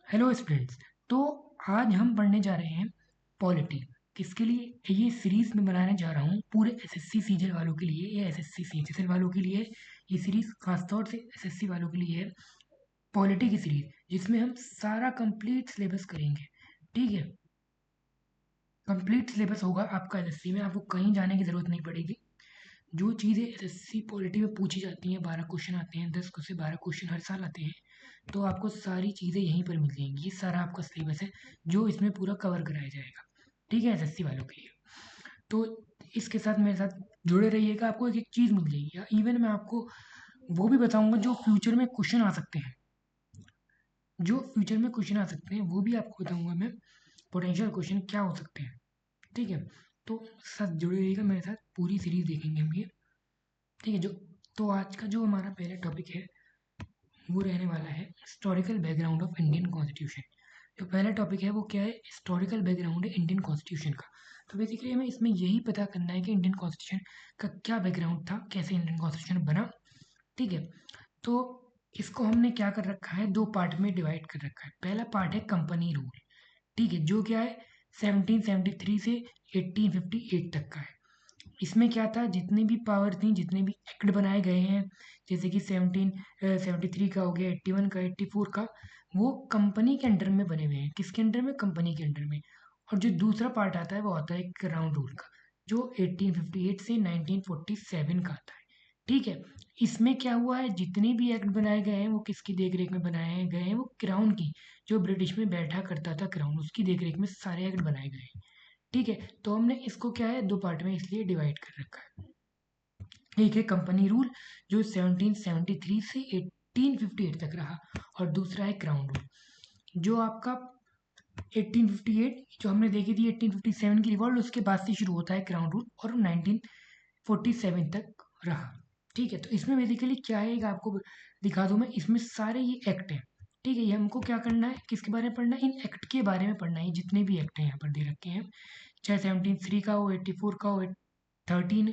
Hello students. तो आज हम पढ़ने जा रहे हैं पॉलिटी। किसके लिए ये सीरीज में बनाने जा रहा हूँ? पूरे एसएससी सीजीएल वालों के लिए या एसएससी सीजीएल वालों के लिए ये सीरीज खासतौर से एसएससी वालों के लिए है। पॉलिटी की सीरीज जिसमें हम सारा कंप्लीट सिलेबस करेंगे। ठीक है, कंप्लीट सिलेबस होगा आपका एसएससी में, आपको कहीं जाने की जरूरत नहीं पड़ेगी। जो चीज़ें एसएससी पॉलिटी में पूछी जाती हैं, 12 क्वेश्चन आते हैं, 10 से 12 क्वेश्चन हर साल आते हैं, तो आपको सारी चीज़ें यहीं पर मिल जाएंगी। ये सारा आपका सिलेबस है जो इसमें पूरा कवर कराया जाएगा। ठीक है, एसएससी वालों के लिए। तो इसके साथ मेरे साथ जुड़े रहिएगा, आपको एक एक चीज़ मिल जाएगी। या इवन मैं आपको वो भी बताऊंगा जो फ्यूचर में क्वेश्चन आ सकते हैं, जो फ्यूचर में क्वेश्चन आ सकते हैं वो भी आपको बताऊंगा मैं, पोटेंशियल क्वेश्चन क्या हो सकते हैं। ठीक है, तो साथ जुड़े रहिएगा मेरे साथ, पूरी सीरीज देखेंगे हम ये। ठीक है, जो तो आज का जो हमारा पहला टॉपिक है वो रहने वाला है historical background of Indian constitution. जो पहला टॉपिक है वो क्या है? हिस्टोरिकल बैकग्राउंड है इंडियन कॉन्स्टिट्यूशन का। तो बेसिकली हमें इसमें यही पता करना है कि इंडियन कॉन्स्टिट्यूशन का क्या बैकग्राउंड था, कैसे इंडियन कॉन्स्टिट्यूशन बना। ठीक है, तो इसको हमने क्या कर रखा है, दो पार्ट में डिवाइड कर रखा है। पहला पार्ट है कंपनी रूल। ठीक है, जो क्या है 1773 से 1858 तक का है। इसमें क्या था, जितनी भी पावर थी, जितने भी एक्ट बनाए गए हैं, जैसे कि 1773 का हो गया, 81 का, 84 का, वो कंपनी के अंडर में बने हुए हैं। किसके अंडर में? कंपनी के अंडर में। और जो दूसरा पार्ट आता है वो आता है क्राउन रूल का, जो 1858 से 1947 का आता है। ठीक है, इसमें क्या हुआ है, जितने भी एक्ट बनाए गए हैं वो किसकी देखरेख में बनाए गए हैं? वो क्राउन की, जो ब्रिटिश में बैठा करता था क्राउन, उसकी देखरेख में सारे एक्ट बनाए गए हैं। ठीक है, तो हमने इसको क्या है, दो पार्ट में इसलिए डिवाइड कर रखा है। एक है कंपनी रूल, जो 1773 से 1858 तक रहा, और दूसरा है क्राउन रूल, जो आपका 1858 जो हमने देखी थी, 1857 की रिवॉल्ट, उसके बाद से शुरू होता है क्राउन रूल और 1947 तक रहा। ठीक है, तो इसमें बेसिकली क्या है, एक आपको दिखा दूं मैं, इसमें सारे ये एक्ट हैं। ठीक है, ये हमको क्या करना है, किसके बारे में पढ़ना है? इन एक्ट के बारे में पढ़ना है। जितने भी एक्ट हैं यहाँ पर दे रखे हैं, चाहे 17 का हो, 84 का हो, 13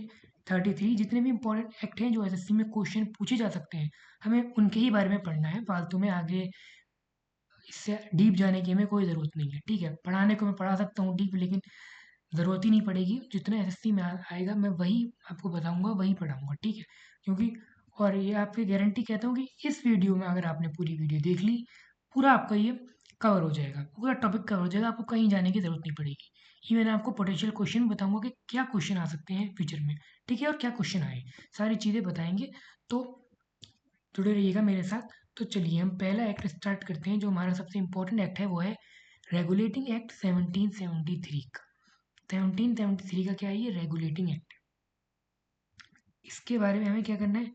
33, जितने भी इंपॉर्टेंट एक्ट हैं जो एसएससी में क्वेश्चन पूछे जा सकते हैं, हमें उनके ही बारे में पढ़ना है। फालतू में आगे इससे डीप जाने की हमें कोई ज़रूरत नहीं है। ठीक है, पढ़ाने को मैं पढ़ा सकता हूँ डीप, लेकिन ज़रूरत ही नहीं पड़ेगी। जितना एसएससी में आएगा मैं वही आपको बताऊंगा, वही पढ़ाऊंगा। ठीक है, क्योंकि और ये आपकी गारंटी कहता हूँ कि इस वीडियो में अगर आपने पूरी वीडियो देख ली, पूरा आपका ये कवर हो जाएगा, पूरा टॉपिक कवर हो जाएगा, आपको कहीं जाने की ज़रूरत नहीं पड़ेगी। ये मैंने आपको पोटेंशियल क्वेश्चन बताऊंगा कि क्या क्वेश्चन आ सकते हैं फ्यूचर में। ठीक है, और क्या क्वेश्चन आए, सारी चीज़ें बताएंगे। तो जुड़े रहिएगा मेरे साथ। तो चलिए हम पहला एक्ट स्टार्ट करते हैं। जो हमारा सबसे इम्पोर्टेंट एक्ट है वो है रेगुलेटिंग एक्ट 1773 का। 1773 का क्या है? ये रेगुलेटिंग एक्ट। इसके बारे में हमें क्या करना है,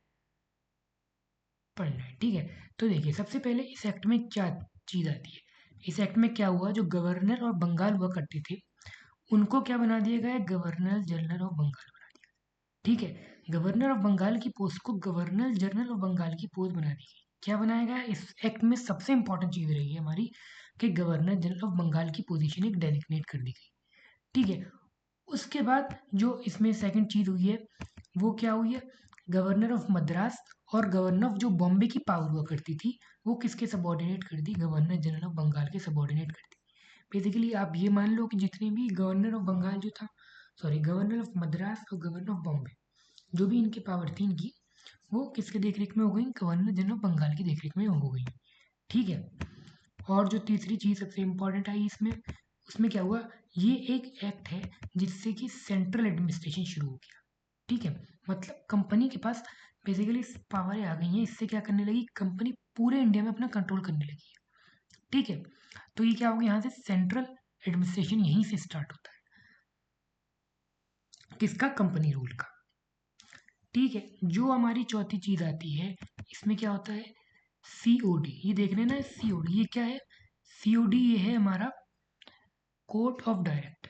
पढ़ना है। ठीक है, तो देखिए सबसे पहले इस एक्ट में क्या चीज़ आती है। इस एक्ट में क्या हुआ, जो गवर्नर और बंगाल हुआ करते थे, उनको क्या बना दिया गया है, गवर्नर जनरल ऑफ बंगाल बना दिया। ठीक है, गवर्नर ऑफ बंगाल की पोस्ट को गवर्नर जनरल ऑफ बंगाल की पोस्ट बना दी गई। क्या बनाया गया इस एक्ट में? सबसे इंपॉर्टेंट चीज़ रही है हमारी कि गवर्नर जनरल ऑफ बंगाल की पोजीशन एक डेजिग्नेट कर दी गई। ठीक है, उसके बाद जो इसमें सेकंड चीज़ हुई है वो क्या हुई है, गवर्नर ऑफ मद्रास और गवर्नर ऑफ जो बॉम्बे की पावर हुआ करती थी, वो किसके सबॉर्डिनेट कर दी? गवर्नर जनरल ऑफ बंगाल के सबॉर्डिनेट कर दी। बेसिकली आप ये मान लो कि जितने भी गवर्नर ऑफ बंगाल जो था, सॉरी, गवर्नर ऑफ मद्रास और गवर्नर ऑफ बॉम्बे, जो भी इनकी पावर थी इनकी, वो किसके देखरेख में हो गई? गवर्नर जनरल ऑफ बंगाल की देखरेख में हो गई। ठीक है, और जो तीसरी चीज़ सबसे इम्पोर्टेंट आई इसमें, उसमें क्या हुआ, ये एक एक्ट है जिससे कि सेंट्रल एडमिनिस्ट्रेशन शुरू हो गया। ठीक है, मतलब कंपनी के पास बेसिकली पावरें आ गई हैं। इससे क्या करने लगी, कंपनी पूरे इंडिया में अपना कंट्रोल करने लगी है। ठीक है, तो ये क्या हो गया, यहाँ से सेंट्रल एडमिनिस्ट्रेशन यहीं से स्टार्ट होता है, किसका? कंपनी रूल का। ठीक है, जो हमारी चौथी चीज आती है, इसमें क्या होता है, सीओडी। ये देख रहे हैं ना, सीओडी ये क्या है? सीओडी ये है हमारा कोर्ट ऑफ डायरेक्टर।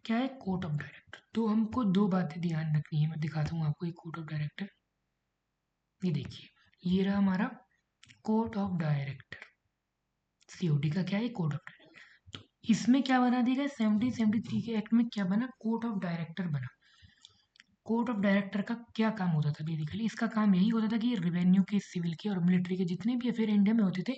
क्या है? Court of director. तो हमको दो बातें ध्यान रखनी है, मैं दिखाता हूँ आपको एक कोर्ट ऑफ डायरेक्टर। ये देखिए, ये रहा हमारा कोर्ट ऑफ डायरेक्टर। सीओडी का क्या है? Court of director. तो इसमें क्या बना दिया गया, 1773 के एक्ट में क्या बना, कोर्ट ऑफ डायरेक्टर बना। कोर्ट ऑफ डायरेक्टर का क्या काम होता था? बेसिकली इसका काम यही होता था कि रेवेन्यू के, सिविल के और मिलिट्री के जितने भी अफेयर इंडिया में होते थे,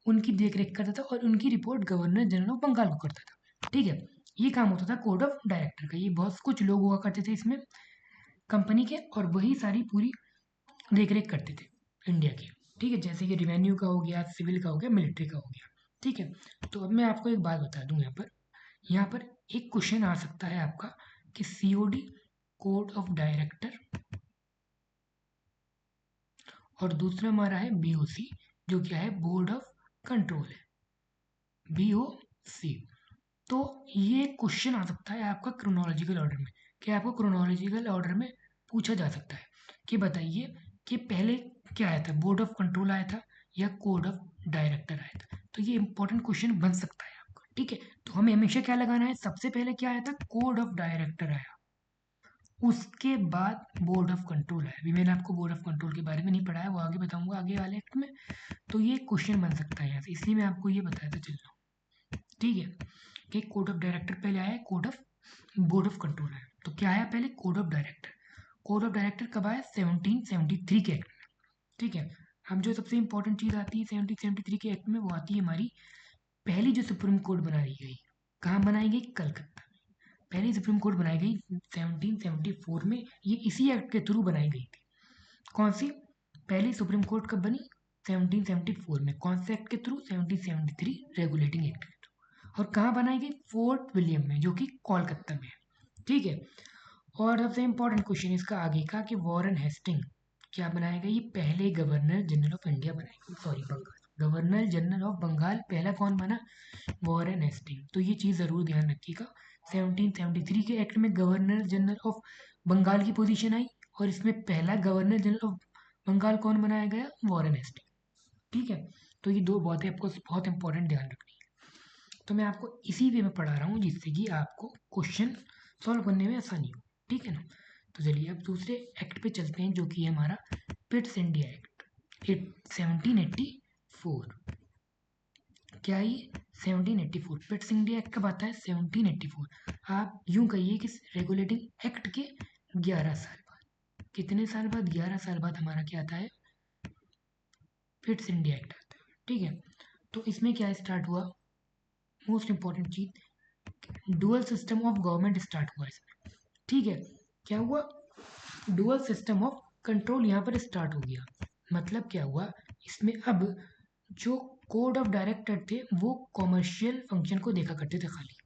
उनकी देख रेख करता था और उनकी report governor general of Bengal को करता था। ठीक है, ये काम होता था कोड ऑफ डायरेक्टर का। ये बहुत कुछ लोग हुआ करते थे इसमें कंपनी के, और वही सारी पूरी देख रेख करते थे इंडिया की। ठीक है, जैसे कि रिवेन्यू का हो गया, सिविल का हो गया, मिलिट्री का हो गया। ठीक है, तो अब मैं आपको एक बात बता दूं, यहाँ पर एक क्वेश्चन आ सकता है आपका कि सीओडी कोड ऑफ डायरेक्टर, और दूसरा हमारा है बीओसी, जो क्या है बोर्ड ऑफ कंट्रोल है, बीओसी। तो ये क्वेश्चन आ सकता है आपका क्रोनोलॉजिकल ऑर्डर में, कि आपको क्रोनोलॉजिकल ऑर्डर में पूछा जा सकता है कि बताइए कि पहले क्या आया था, बोर्ड ऑफ कंट्रोल आया था या कोड ऑफ डायरेक्टर आया था। तो ये इंपॉर्टेंट क्वेश्चन बन सकता है आपका। ठीक है, तो हमें हमेशा क्या लगाना है, सबसे पहले क्या आया था, कोड ऑफ डायरेक्टर आया, उसके बाद बोर्ड ऑफ कंट्रोल आया। अभी मैंने आपको बोर्ड ऑफ कंट्रोल के बारे में नहीं पढ़ाया, वो आगे बताऊंगा आगे वाले एक्ट में। तो ये क्वेश्चन बन सकता है यहाँ से, इसलिए मैं आपको ये बताया था चल रहा हूँ। ठीक है, कि कोड ऑफ डायरेक्टर पहले आया, code of board of control आया। तो क्या आया पहले, code of director. Code of director कब आया, 1773 के एक्ट में। ठीक है, अब जो सबसे इंपॉर्टेंट चीज़ आती है 1773 के एक्ट में, वो आती है हमारी पहली जो सुप्रीम कोर्ट बनाई गई। कहाँ बनाई गई, कलकत्ता में। पहली सुप्रीम कोर्ट बनाई गई 1774 में, ये इसी एक्ट के थ्रू बनाई गई थी। कौन सी पहली सुप्रीम कोर्ट कब बनी, 1774 में। कौन से एक्ट के थ्रू, 1773 रेगुलेटिंग एक्ट के थ्रू। और कहाँ बनाई गई, फोर्ट विलियम में, जो कि कोलकाता में है। ठीक है, और सबसे इंपॉर्टेंट क्वेश्चन इसका आगे का कि वॉरेन हेस्टिंग क्या बनाएगा, ये पहले गवर्नर जनरल ऑफ इंडिया बनाएगा, sorry Bengal, governor general of Bengal पहला कौन बना, वॉरेन हेस्टिंग। तो ये चीज़ ज़रूर ध्यान रखिएगा, 1773 के एक्ट में गवर्नर जनरल ऑफ बंगाल की पोजीशन आई, और इसमें पहला गवर्नर जनरल ऑफ बंगाल कौन बनाया गया, वॉरेन हेस्टिंग। ठीक है, तो ये दो बातें आपको बहुत इंपॉर्टेंट ध्यान रखनी है। तो मैं आपको इसी वे में पढ़ा रहा हूँ जिससे कि आपको क्वेश्चन सॉल्व करने में आसानी हो। ठीक है ना, तो चलिए अब दूसरे एक्ट पे चलते हैं, जो कि है हमारा पिट्स इंडिया एक्ट 1784। क्या ये 1784, पिट्स इंडिया एक्ट कब आता है, 1784। आप यूं कहिए कि रेगुलेटिंग एक्ट के 11 साल बाद, कितने साल बाद, 11 साल बाद हमारा क्या आता है, पिट्स इंडिया एक्ट आता है। ठीक है, तो इसमें क्या स्टार्ट हुआ, मोस्ट इंपॉर्टेंट चीज, dual system of government start हुआ इसमें। ठीक है, क्या हुआ, डुअल सिस्टम ऑफ कंट्रोल यहाँ पर स्टार्ट हो गया। मतलब क्या हुआ, इसमें अब जो कोड ऑफ डायरेक्टर थे वो कॉमर्शियल फंक्शन को देखा करते थे खाली।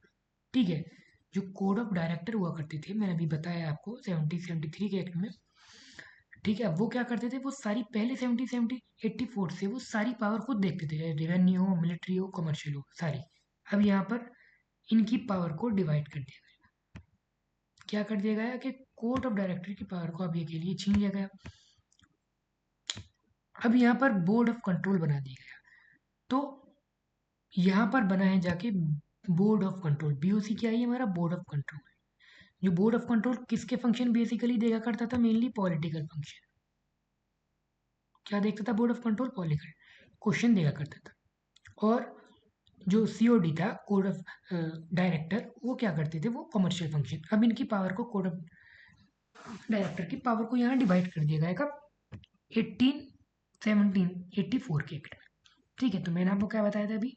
ठीक है, जो कोड ऑफ डायरेक्टर हुआ करते थे, मैंने अभी बताया आपको 1773 के एक्ट में। ठीक है, अब वो क्या करते थे, वो सारी पहले 1784 से वो सारी पावर खुद देखते थे, रेवेन्यू हो, मिलिट्री हो, कमर्शियल हो, सारी। अब यहाँ पर इनकी पावर को डिवाइड कर दिया गया। क्या कर दिया गया कि कोर्ट ऑफ डायरेक्टर की पावर को अब ये के लिए छीन लिया गया। अब यहाँ पर बोर्ड ऑफ कंट्रोल बना दिया गया। तो यहाँ पर बना है जाके बोर्ड ऑफ कंट्रोल, बीओसी क्या है हमारा, बोर्ड ऑफ कंट्रोल। जो बोर्ड ऑफ कंट्रोल किसके फंक्शन बेसिकली देखा करता था, मेनली पॉलिटिकल फंक्शन। क्या देखता था board of control, political question देखा करता था। और जो सीओडी था, कोड ऑफ डायरेक्टर, वो क्या करते थे, वो कमर्शियल फंक्शन। अब इनकी पावर को, कोड ऑफ डायरेक्टर की पावर को यहाँ डिवाइड कर दिया गया कब, 1784 के एक्ट में। ठीक है, तो मैंने आपको क्या बताया था अभी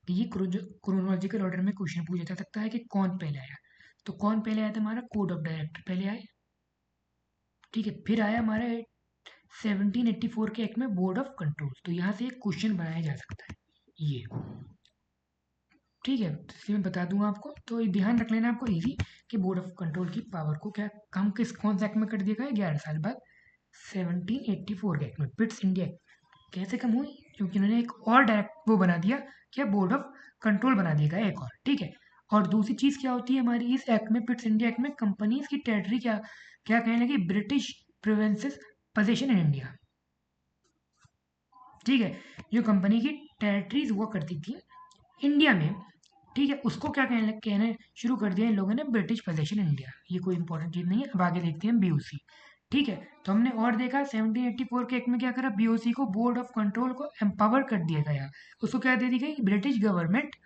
कि ये क्रोनोलॉजिकल ऑर्डर में क्वेश्चन पूछा जा सकता है कि कौन पहले आया। तो कौन पहले आया था, हमारा कोड ऑफ डायरेक्टर पहले आया। ठीक है, फिर आया हमारा 1784 के एक्ट में बोर्ड ऑफ कंट्रोल। तो यहाँ से एक क्वेश्चन बनाया जा सकता है ये। ठीक है, तो इसलिए मैं बता दूंगा आपको, तो ध्यान रख लेना आपको इजी कि बोर्ड ऑफ कंट्रोल की पावर को क्या कम कौन सा एक्ट में कर दिया गया, 11 साल बाद 1784 के एक्ट में, पिट्स इंडिया। कैसे कम हुई, क्योंकि उन्होंने एक और डायरेक्ट वो बना दिया, क्या बोर्ड ऑफ कंट्रोल बना दिया गया एक और। ठीक है, और दूसरी चीज क्या होती है हमारी इस एक्ट में, पिट्स इंडिया एक्ट में, कंपनीज की टेरिटरी क्या क्या कहने लगी, British provinces position in India. ठीक है, जो कंपनी की टेरिटरीज हुआ करती थी इंडिया में, ठीक है, उसको क्या कहने शुरू कर दिया इन लोगों ने, ब्रिटिश पोजीशन इन इंडिया। ये कोई इंपॉर्टेंट चीज नहीं है, अब आगे देखते हैं बीओसी। ठीक है, तो हमने और देखा 1784 के एक्ट में क्या करा, बीओसी को, बोर्ड ऑफ कंट्रोल को एम्पावर कर दिया गया। उसको क्या दे दी गई, British government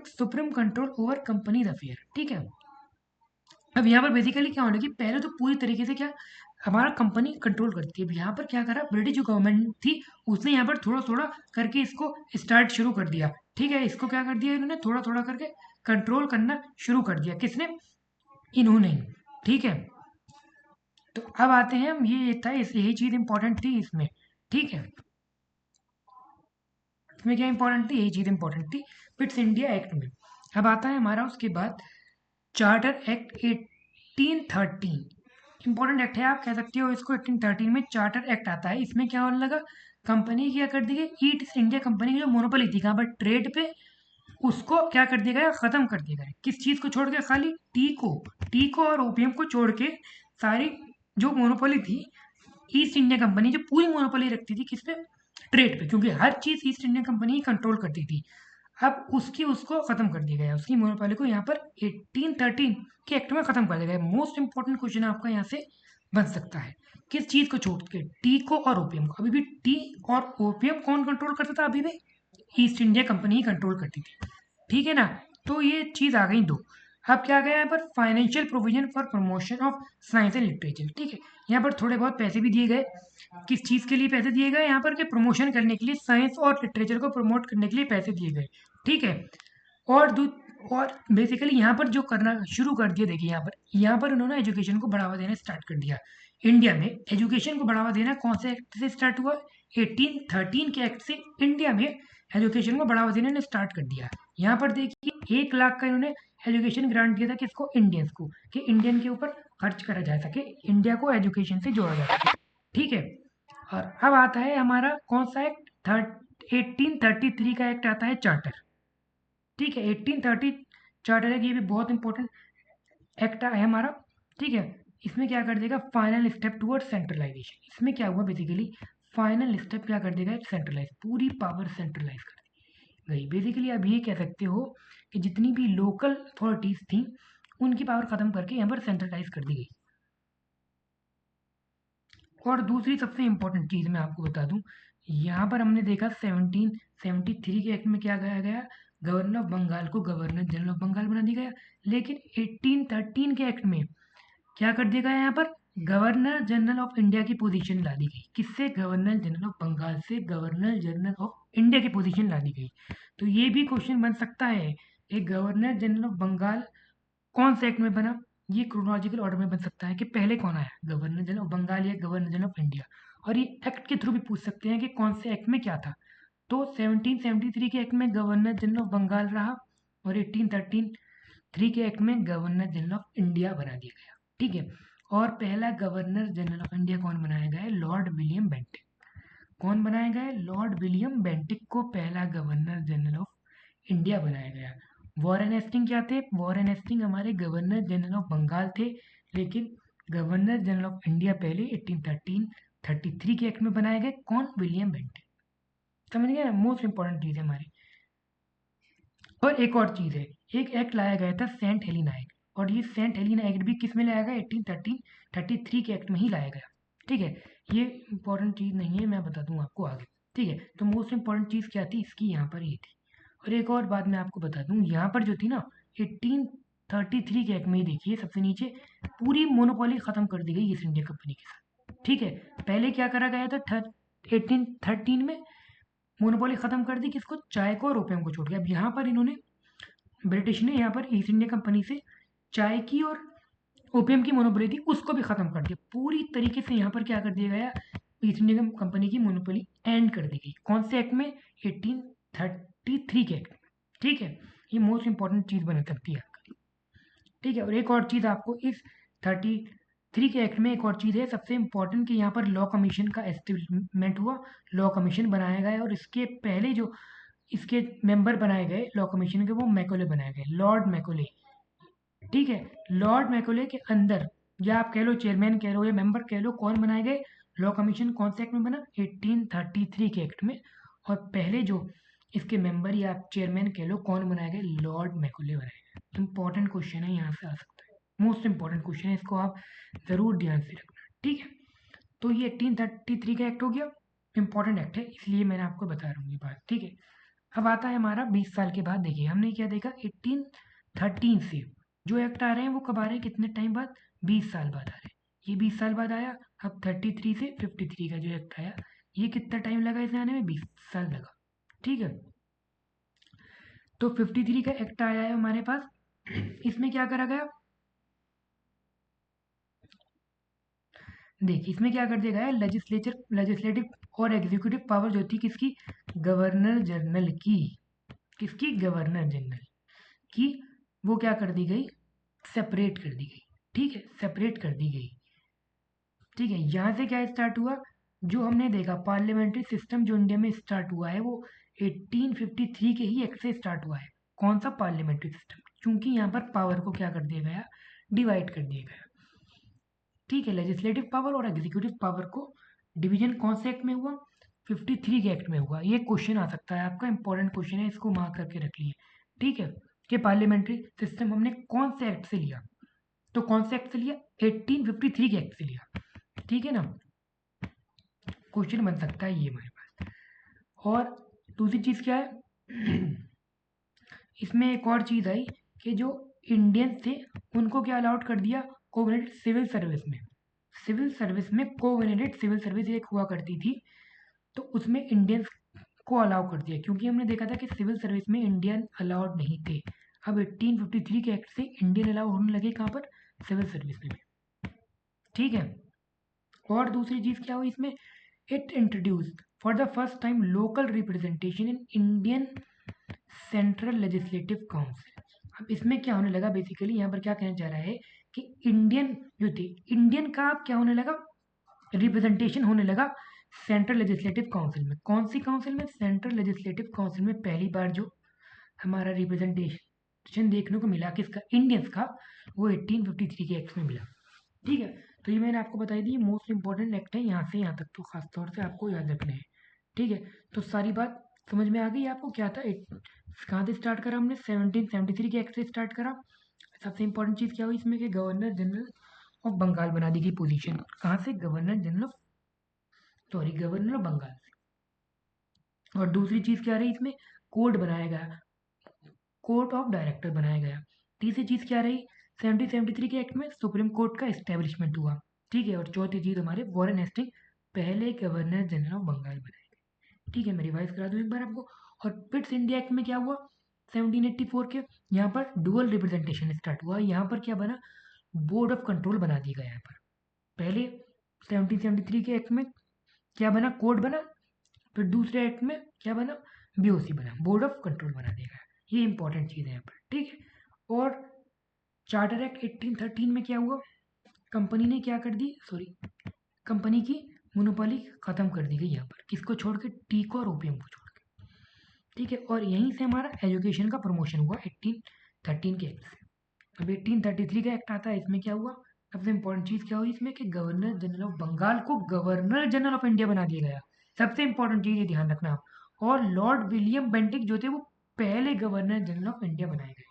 supreme control over companies affair. ठीक है, अब यहाँ पर बेसिकली क्या होने की, पहले तो पूरी तरीके से क्या हमारा कंपनी कंट्रोल करती है। अब यहाँ पर क्या करा, ब्रिटिश जो गवर्नमेंट थी उसने यहाँ पर थोड़ा थोड़ा करके इसको स्टार्ट शुरू कर दिया। ठीक है, इसको क्या कर दिया इन्होंने, थोड़ा थोड़ा करके कंट्रोल करना शुरू कर दिया। किसने, इन्होंने। ठीक है, तो अब आते हैं हम, ये था यही चीज इंपॉर्टेंट थी इसमें। ठीक है, इसमें क्या इंपॉर्टेंट थी, यही चीज इंपॉर्टेंट थी पिट्स इंडिया एक्ट में। अब आता है हमारा उसके बाद चार्टर एक्ट 1813। इंपॉर्टेंट एक्ट है, आप कह सकते हो इसको। 1813 में चार्टर एक्ट आता है। इसमें क्या होने लगा, कंपनी क्या कर दी गई, ईस्ट इंडिया कंपनी की जो मोनोपोली थी कहाँ पर, ट्रेड पे, उसको क्या कर दिया गया, खत्म कर दिया गया। किस चीज को छोड़ के, खाली टी को और ओपीएम को छोड़ के सारी जो मोनोपोली थी, ईस्ट इंडिया कंपनी जो पूरी मोनोपोली रखती थी किस पे, ट्रेड पे, क्योंकि हर चीज ईस्ट इंडिया कंपनी ही कंट्रोल करती थी। अब उसको खत्म कर दिया गया, उसकी मोनोपोली को यहाँ पर 1813 के एक्ट में खत्म कर दिया गया। मोस्ट इंपॉर्टेंट क्वेश्चन आपका यहाँ से बन सकता है, किस चीज को छोड़ के, टी को और ओपीएम को। अभी भी टी और ओपीएम कौन कंट्रोल करता था, अभी भी ईस्ट इंडिया कंपनी ही कंट्रोल करती थी। ठीक है ना, तो ये चीज आ गई दो। अब क्या गया यहाँ पर, financial provision for promotion of science and literature. ठीक है, यहाँ पर थोड़े बहुत पैसे भी दिए गए। किस चीज के लिए पैसे दिए गए यहाँ पर, के प्रमोशन करने के लिए, साइंस और लिटरेचर को प्रमोट करने के लिए पैसे दिए गए। ठीक है, और और बेसिकली यहाँ पर जो करना शुरू कर दिया, देखिए यहाँ पर उन्होंने एजुकेशन को बढ़ावा देना स्टार्ट कर दिया। इंडिया में एजुकेशन को बढ़ावा देना कौन से एक्ट से स्टार्ट हुआ, 1813 के एक्ट से इंडिया में एजुकेशन को बढ़ावा देने ने स्टार्ट कर दिया। यहाँ पर देखिए 1 लाख का इन्होंने एजुकेशन ग्रांट दिया था, किसको, इंडियंस को, कि इंडियन के ऊपर खर्च करा जा सके, इंडिया को एजुकेशन से जोड़ा जा सके। ठीक है, और अब आता है हमारा कौन सा एक्ट, 1833 का एक्ट आता है, चार्टर। ठीक है, 1830 चार्टर है, ये भी बहुत इंपॉर्टेंट एक्ट है हमारा। ठीक है, इसमें क्या कर देगा, फाइनल स्टेप टुवर्ड सेंट्रलाइजेशन। इसमें क्या हुआ बेसिकली, फाइनल स्टेप क्या कर देगा, सेंट्रलाइज, पूरी पावर सेंट्रलाइज कर गई। बेसिकली आप ये कह सकते हो कि जितनी भी लोकल अथॉरिटीज थी उनकी पावर खत्म करके यहाँ पर सेंट्रलाइज कर दी गई। और दूसरी सबसे इंपॉर्टेंट चीज मैं आपको बता दूं, यहाँ पर हमने देखा 1773 के एक्ट में क्या कहा गया, गवर्नर ऑफ बंगाल को गवर्नर जनरल ऑफ बंगाल बना दिया गया। लेकिन 1813 के एक्ट में क्या कर दिया गया, यहाँ पर गवर्नर जनरल ऑफ इंडिया की पोजीशन ला दी गई। किससे, गवर्नर जनरल ऑफ बंगाल से गवर्नर जनरल ऑफ इंडिया की पोजीशन ला दी गई। तो ये भी क्वेश्चन बन सकता है कि गवर्नर जनरल ऑफ बंगाल कौन से एक्ट में बना। ये क्रोनोलॉजिकल ऑर्डर में बन सकता है कि पहले कौन आया, गवर्नर जनरल ऑफ बंगाल या गवर्नर जनरल ऑफ इंडिया। और ये एक्ट के थ्रू भी पूछ सकते हैं कि कौन से एक्ट में क्या था। तो 1773 के एक्ट में गवर्नर जनरल ऑफ बंगाल रहा, और 1813 के एक्ट में गवर्नर जनरल ऑफ इंडिया बना दिया गया। ठीक है, और पहला गवर्नर जनरल ऑफ इंडिया कौन बनाया गया है, लॉर्ड विलियम बेंटिक। कौन बनाया गया है, लॉर्ड विलियम बेंटिक को पहला गवर्नर जनरल ऑफ इंडिया बनाया गया। वॉरेन हेस्टिंग क्या थे, वॉरेन हेस्टिंग हमारे गवर्नर जनरल ऑफ बंगाल थे, लेकिन गवर्नर जनरल ऑफ इंडिया पहले 1833 के एक्ट में बनाए गए। कौन, विलियम बेंटिक। समझ गए ना, मोस्ट इंपॉर्टेंट चीज है हमारी। और एक और चीज है, एक एक्ट लाया गया था सेंट हेलिना एक्ट, और ये सेंट हेलिना एक्ट भी किस में लाया गया, 1833 के एक्ट में ही लाया गया। ठीक है, ये इंपॉर्टेंट चीज नहीं है, मैं बता दूं आपको आगे। ठीक है, तो मोस्ट इंपॉर्टेंट चीज क्या थी इसकी, यहाँ पर ये थी। और एक और बात मैं आपको बता दूं, यहाँ पर जो थी ना 1833 के एक्ट में ही देखिए सबसे नीचे, पूरी मोनोपोली खत्म कर दी गई ईस्ट इंडिया कंपनी के साथ। ठीक है, पहले क्या करा गया था 1813 में, मोनोपोली खत्म कर दी, किसको, चाय को और ओपियम को छोड़ के। अब यहाँ पर इन्होंने, ब्रिटिश ने यहाँ पर ईस्ट इंडिया कंपनी से चाय की और ओपियम की मोनोपोली थी उसको भी खत्म कर दिया। पूरी तरीके से यहाँ पर क्या कर दिया गया, ईस्ट इंडिया कंपनी की मोनोपोली एंड कर दी गई। कौन से एक्ट में, 1833 के एक्ट में। ठीक है, ये मोस्ट इंपॉर्टेंट चीज बन सकती है आपकी। ठीक है, और एक और चीज आपको इस 33 के एक्ट में एक और चीज है सबसे इंपॉर्टेंट, कि यहाँ पर लॉ कमीशन का एस्टेब्लिशमेंट हुआ। लॉ कमीशन बनाया गया, और इसके पहले जो इसके मेंबर बनाए गए लॉ कमीशन के, वो मैकोले बनाए गए, लॉर्ड मैकोले। ठीक है, लॉर्ड मैकोले के अंदर, या आप कह लो चेयरमैन कह लो या मेंबर कह लो, कौन बनाए गए, लॉ कमीशन कौन से एक्ट में बना, 1833 के एक्ट में। और पहले जो इसके मेंबर या आप चेयरमैन कह लो कौन बनाए गए, लॉर्ड मैकोले बनाए गए। इंपॉर्टेंट क्वेश्चन है, यहाँ से आ सकता है, मोस्ट इंपॉर्टेंट क्वेश्चन है, इसको आप जरूर ध्यान से रखना। ठीक है, तो ये 1833 का एक्ट हो गया, इंपॉर्टेंट एक्ट है, इसलिए मैंने आपको बता रहा हूँ ये बात। ठीक है, अब आता है हमारा 20 साल के बाद। देखिए हमने क्या देखा, 1813 से जो एक्ट आ रहे हैं वो कब आ रहे हैं, कितने टाइम बाद, 20 साल बाद आ रहे हैं। ये 20 साल बाद आया। अब 33 से 53 का जो एक्ट आया, ये कितना टाइम लगा इसे आने में? 20 साल लगा। ठीक है, तो 53 का एक्ट आया है हमारे पास। इसमें क्या करा गया, देखिए इसमें क्या कर दिया गया है, लेजिस्लेटिव और एग्जीक्यूटिव पावर जो थी किसकी? गवर्नर जनरल की। किसकी? गवर्नर जनरल की। वो क्या कर दी गई? सेपरेट कर दी गई। ठीक है, सेपरेट कर दी गई। ठीक है, यहाँ से क्या स्टार्ट हुआ, जो हमने देखा पार्लियामेंट्री सिस्टम जो इंडिया में स्टार्ट हुआ है वो 1853 के ही एक्ट से स्टार्ट हुआ है। कौन सा? Parliamentary system. क्योंकि यहाँ पर पावर को क्या कर दिया गया? डिवाइड कर दिया गया। ठीक है, लेजिस्लेटिव पावर और एग्जीक्यूटिव पावर को डिवीजन कौन से एक्ट में हुआ? 53 के एक्ट में हुआ। ये क्वेश्चन आ सकता है आपका, इंपॉर्टेंट क्वेश्चन है, इसको मार्क करके रख लिए। ठीक है, कि पार्लियामेंट्री सिस्टम हमने कौन से एक्ट से लिया? तो कौन से एक्ट से लिया? 1853 के एक्ट से लिया। ठीक है ना, क्वेश्चन बन सकता है ये हमारे पास। और दूसरी चीज क्या है, इसमें एक और चीज आई कि जो इंडियन थे उनको क्या अलाउड कर दिया? कोवेनेटेड सिविल सर्विस में। सिविल सर्विस में कोवेनेटेड सिविल सर्विस एक हुआ करती थी, तो उसमें इंडियंस को अलाउ कर दिया, क्योंकि हमने देखा था कि सिविल सर्विस में इंडियन अलाउड नहीं थे। अब 1853 के एक्ट से इंडियन अलाउ होने लगे कहाँ पर? सिविल सर्विस में। ठीक है, और दूसरी चीज क्या हुई इसमें, it introduce for the first time local representation in Indian central legislative council. अब इसमें क्या होने लगा, बेसिकली यहाँ पर क्या कहना चाह रहा है कि इंडियन जो थे, इंडियन का अब क्या होने लगा? रिप्रेजेंटेशन होने लगा सेंट्रल लेजिस्लेटिव काउंसिल में। कौन सी काउंसिल में? सेंट्रल लेजिस्लेटिव काउंसिल में पहली बार जो हमारा रिप्रेजेंटेशन देखने को मिला किसका? इंडियंस का, वो 1853 के एक्ट में मिला। ठीक है, तो ये मैंने आपको बताई दी, मोस्ट इंपॉर्टेंट एक्ट है यहाँ से यहाँ तक, तो खास तौर से आपको याद रखना है। ठीक है, तो सारी बात समझ में आ गई आपको क्या था? कहाँ से स्टार्ट करा हमने? 1773 के एक्ट से स्टार्ट करा। सबसे इंपॉर्टेंट चीज़ क्या हुई इसमें कि गवर्नर जनरल ऑफ बंगाल बना दी गई पोजीशन। कहाँ से? गवर्नर ऑफ बंगाल से। और दूसरी चीज़ क्या रही इसमें? कोड बनाया गया, कोर्ट ऑफ डायरेक्टर बनाया गया। तीसरी चीज़ क्या रही? 1773 के एक्ट में सुप्रीम कोर्ट का एस्टेब्लिशमेंट हुआ। ठीक है, और चौथी चीज़ हमारे वॉरेन हेस्टिंग पहले गवर्नर जनरल ऑफ बंगाल बनाए गए। ठीक है, मैं रिवाइज करा दूँ एक बार आपको। और पिट्स इंडिया एक्ट में क्या हुआ? 1784 के, यहाँ पर डुअल रिप्रेजेंटेशन स्टार्ट हुआ। यहाँ पर क्या बना? बोर्ड ऑफ कंट्रोल बना दिया गया। यहाँ पर पहले 1773 के एक्ट में क्या बना? कोड बना। फिर दूसरे एक्ट में क्या बना? बीओसी बना, बोर्ड ऑफ कंट्रोल बना दिया गया। ये इंपॉर्टेंट चीज़ है यहाँ पर। ठीक है, और चार्टर एक्ट 1813 में क्या हुआ? कंपनी ने क्या कर दी, सॉरी, कंपनी की मोनोपोली खत्म कर दी गई यहाँ पर। किसको छोड़ के? टी को और ओपीएम को छोड़ के। ठीक है, और यहीं से हमारा एजुकेशन का प्रमोशन हुआ 1813 के एक्ट से। अब 1833 का एक्ट आता है, इसमें क्या हुआ? सबसे इंपॉर्टेंट चीज़ क्या हुई इसमें कि गवर्नर जनरल ऑफ बंगाल को गवर्नर जनरल ऑफ इंडिया बना दिया गया। सबसे इंपॉर्टेंट चीज़ ये ध्यान रखना आप। और लॉर्ड विलियम बेंटिक जो थे वो पहले गवर्नर जनरल ऑफ इंडिया बनाए गए।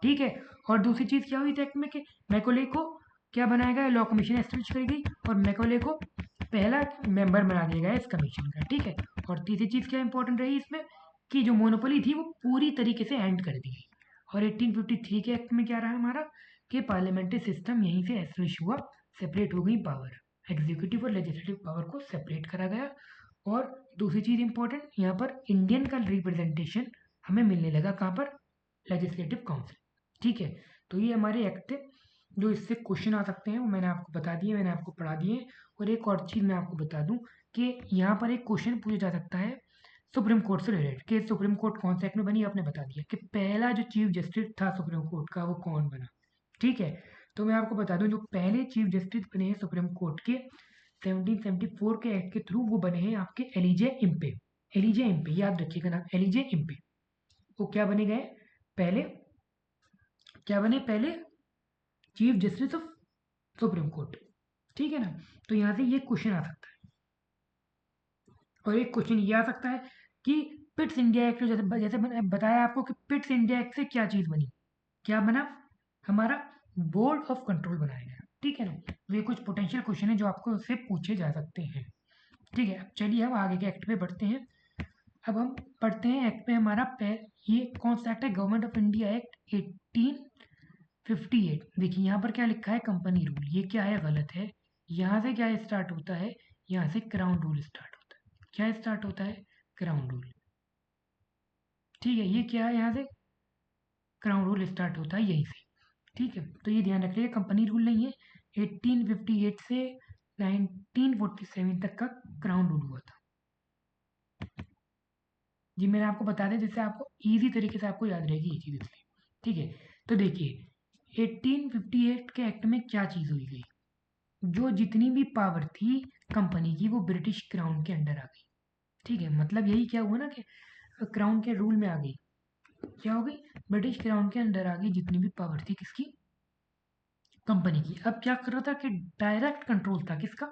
ठीक है, और दूसरी चीज़ क्या हुई एक्ट में कि मैकोले को क्या बनाया गया? लॉ कमीशन एस्टेब्लिश करी गई, और मैकोले को पहला मेंबर बना दिया गया इस कमीशन का। ठीक है, और तीसरी चीज़ क्या इंपॉर्टेंट रही इसमें कि जो मोनोपोली थी वो पूरी तरीके से एंड कर दी गई। और 1853 के एक्ट में क्या रहा हमारा कि पार्लियामेंट्री सिस्टम यहीं से एस्टेब्लिश हुआ, सेपरेट हो गई पावर, एग्जीक्यूटिव और लेजिस्लेटिव पावर को सेपरेट करा गया। और दूसरी चीज़ इंपॉर्टेंट, यहाँ पर इंडियन का रिप्रेजेंटेशन हमें मिलने लगा कहाँ पर? Legislative council. ठीक है, तो ये हमारे एक्ट थे जो इससे क्वेश्चन आ सकते हैं, वो मैंने आपको बता दिए, मैंने आपको पढ़ा दिए। और एक और चीज़ मैं आपको बता दूं कि यहाँ पर एक क्वेश्चन पूछा जा सकता है सुप्रीम कोर्ट से रिलेटेड कि सुप्रीम कोर्ट कौन से एक्ट में बनी, आपने बता दिया कि पहला जो चीफ जस्टिस था सुप्रीम कोर्ट का वो कौन बना। ठीक है, तो मैं आपको बता दूं जो पहले चीफ जस्टिस बने हैं सुप्रीम कोर्ट के 1774 के एक्ट के थ्रू, वो बने हैं आपके एलिजे इम्पे। एलिजे इम्पे, याद रखिएगा नाम, एलिजे इम्पे। वो क्या बने गए पहले? क्या बने पहले? Chief justice of supreme court. ठीक है ना, तो यहाँ से ये क्वेश्चन आ सकता है। और एक क्वेश्चन ये आ सकता है कि पिट्स इंडिया एक्ट, जैसे जैसे बताया आपको कि पिट्स इंडिया एक्ट से क्या चीज़ बनी? क्या बना? हमारा बोर्ड ऑफ कंट्रोल बनाया गया। ठीक है ना, तो ये कुछ पोटेंशियल क्वेश्चन है जो आपको उससे पूछे जा सकते हैं। ठीक है, अब चलिए हम आगे के एक्ट पे बढ़ते हैं। अब हम पढ़ते हैं एक्ट पे हमारा ये कौन सा एक्ट है? Government of India act 1858। देखिए यहाँ पर क्या लिखा है? Company rule. ये क्या है? गलत है। यहाँ से क्या स्टार्ट होता है, यहाँ से क्राउन रूल स्टार्ट होता है। क्या स्टार्ट होता है, क्राउन रूल। ठीक है, ये क्या है, यहाँ से क्राउन रूल स्टार्ट होता है यहीं से। ठीक है, तो ये ध्यान रखिएगा, कंपनी रूल नहीं है। 1858 से 1947 तक का क्राउन रूल हुआ था। जी मैंने आपको बता दें जिससे आपको इजी तरीके से आपको याद रहेगी ये चीज़ इसलिए। ठीक है, तो देखिए 1858 के एक्ट में क्या चीज़ हुई गई, जो जितनी भी पावर थी कंपनी की वो ब्रिटिश क्राउन के अंडर आ गई। ठीक है, मतलब यही क्या हुआ ना कि क्राउन के रूल में आ गई। क्या हो गई, ब्रिटिश क्राउन के अंडर आ गई जितनी भी पावर थी किसकी, कंपनी की। अब क्या कर रहा था कि डायरेक्ट कंट्रोल था किसका,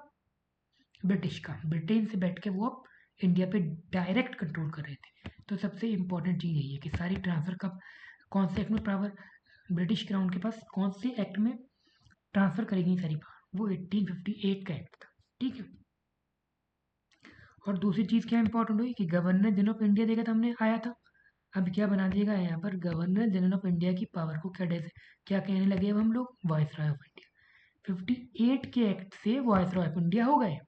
ब्रिटिश का। ब्रिटेन से बैठ के वो अब इंडिया पे डायरेक्ट कंट्रोल कर रहे थे। तो सबसे इंपॉर्टेंट चीज़ यही है कि सारी ट्रांसफ़र कब, कौन से एक्ट में पावर ब्रिटिश क्राउन के पास कौन से एक्ट में ट्रांसफ़र करेगी सारी पावर, वो 1858 का एक्ट था। ठीक है, और दूसरी चीज़ क्या इंपॉर्टेंट हुई कि गवर्नर जनरल ऑफ इंडिया देखा था हमने आया था। अब क्या बना दिएगा यहाँ पर, गवर्नर जनरल ऑफ इंडिया की पावर को क्या कहने लगे अब हम लोग, वायसरॉय ऑफ इंडिया। 58 के एक्ट से वायसरॉय ऑफ इंडिया हो गए।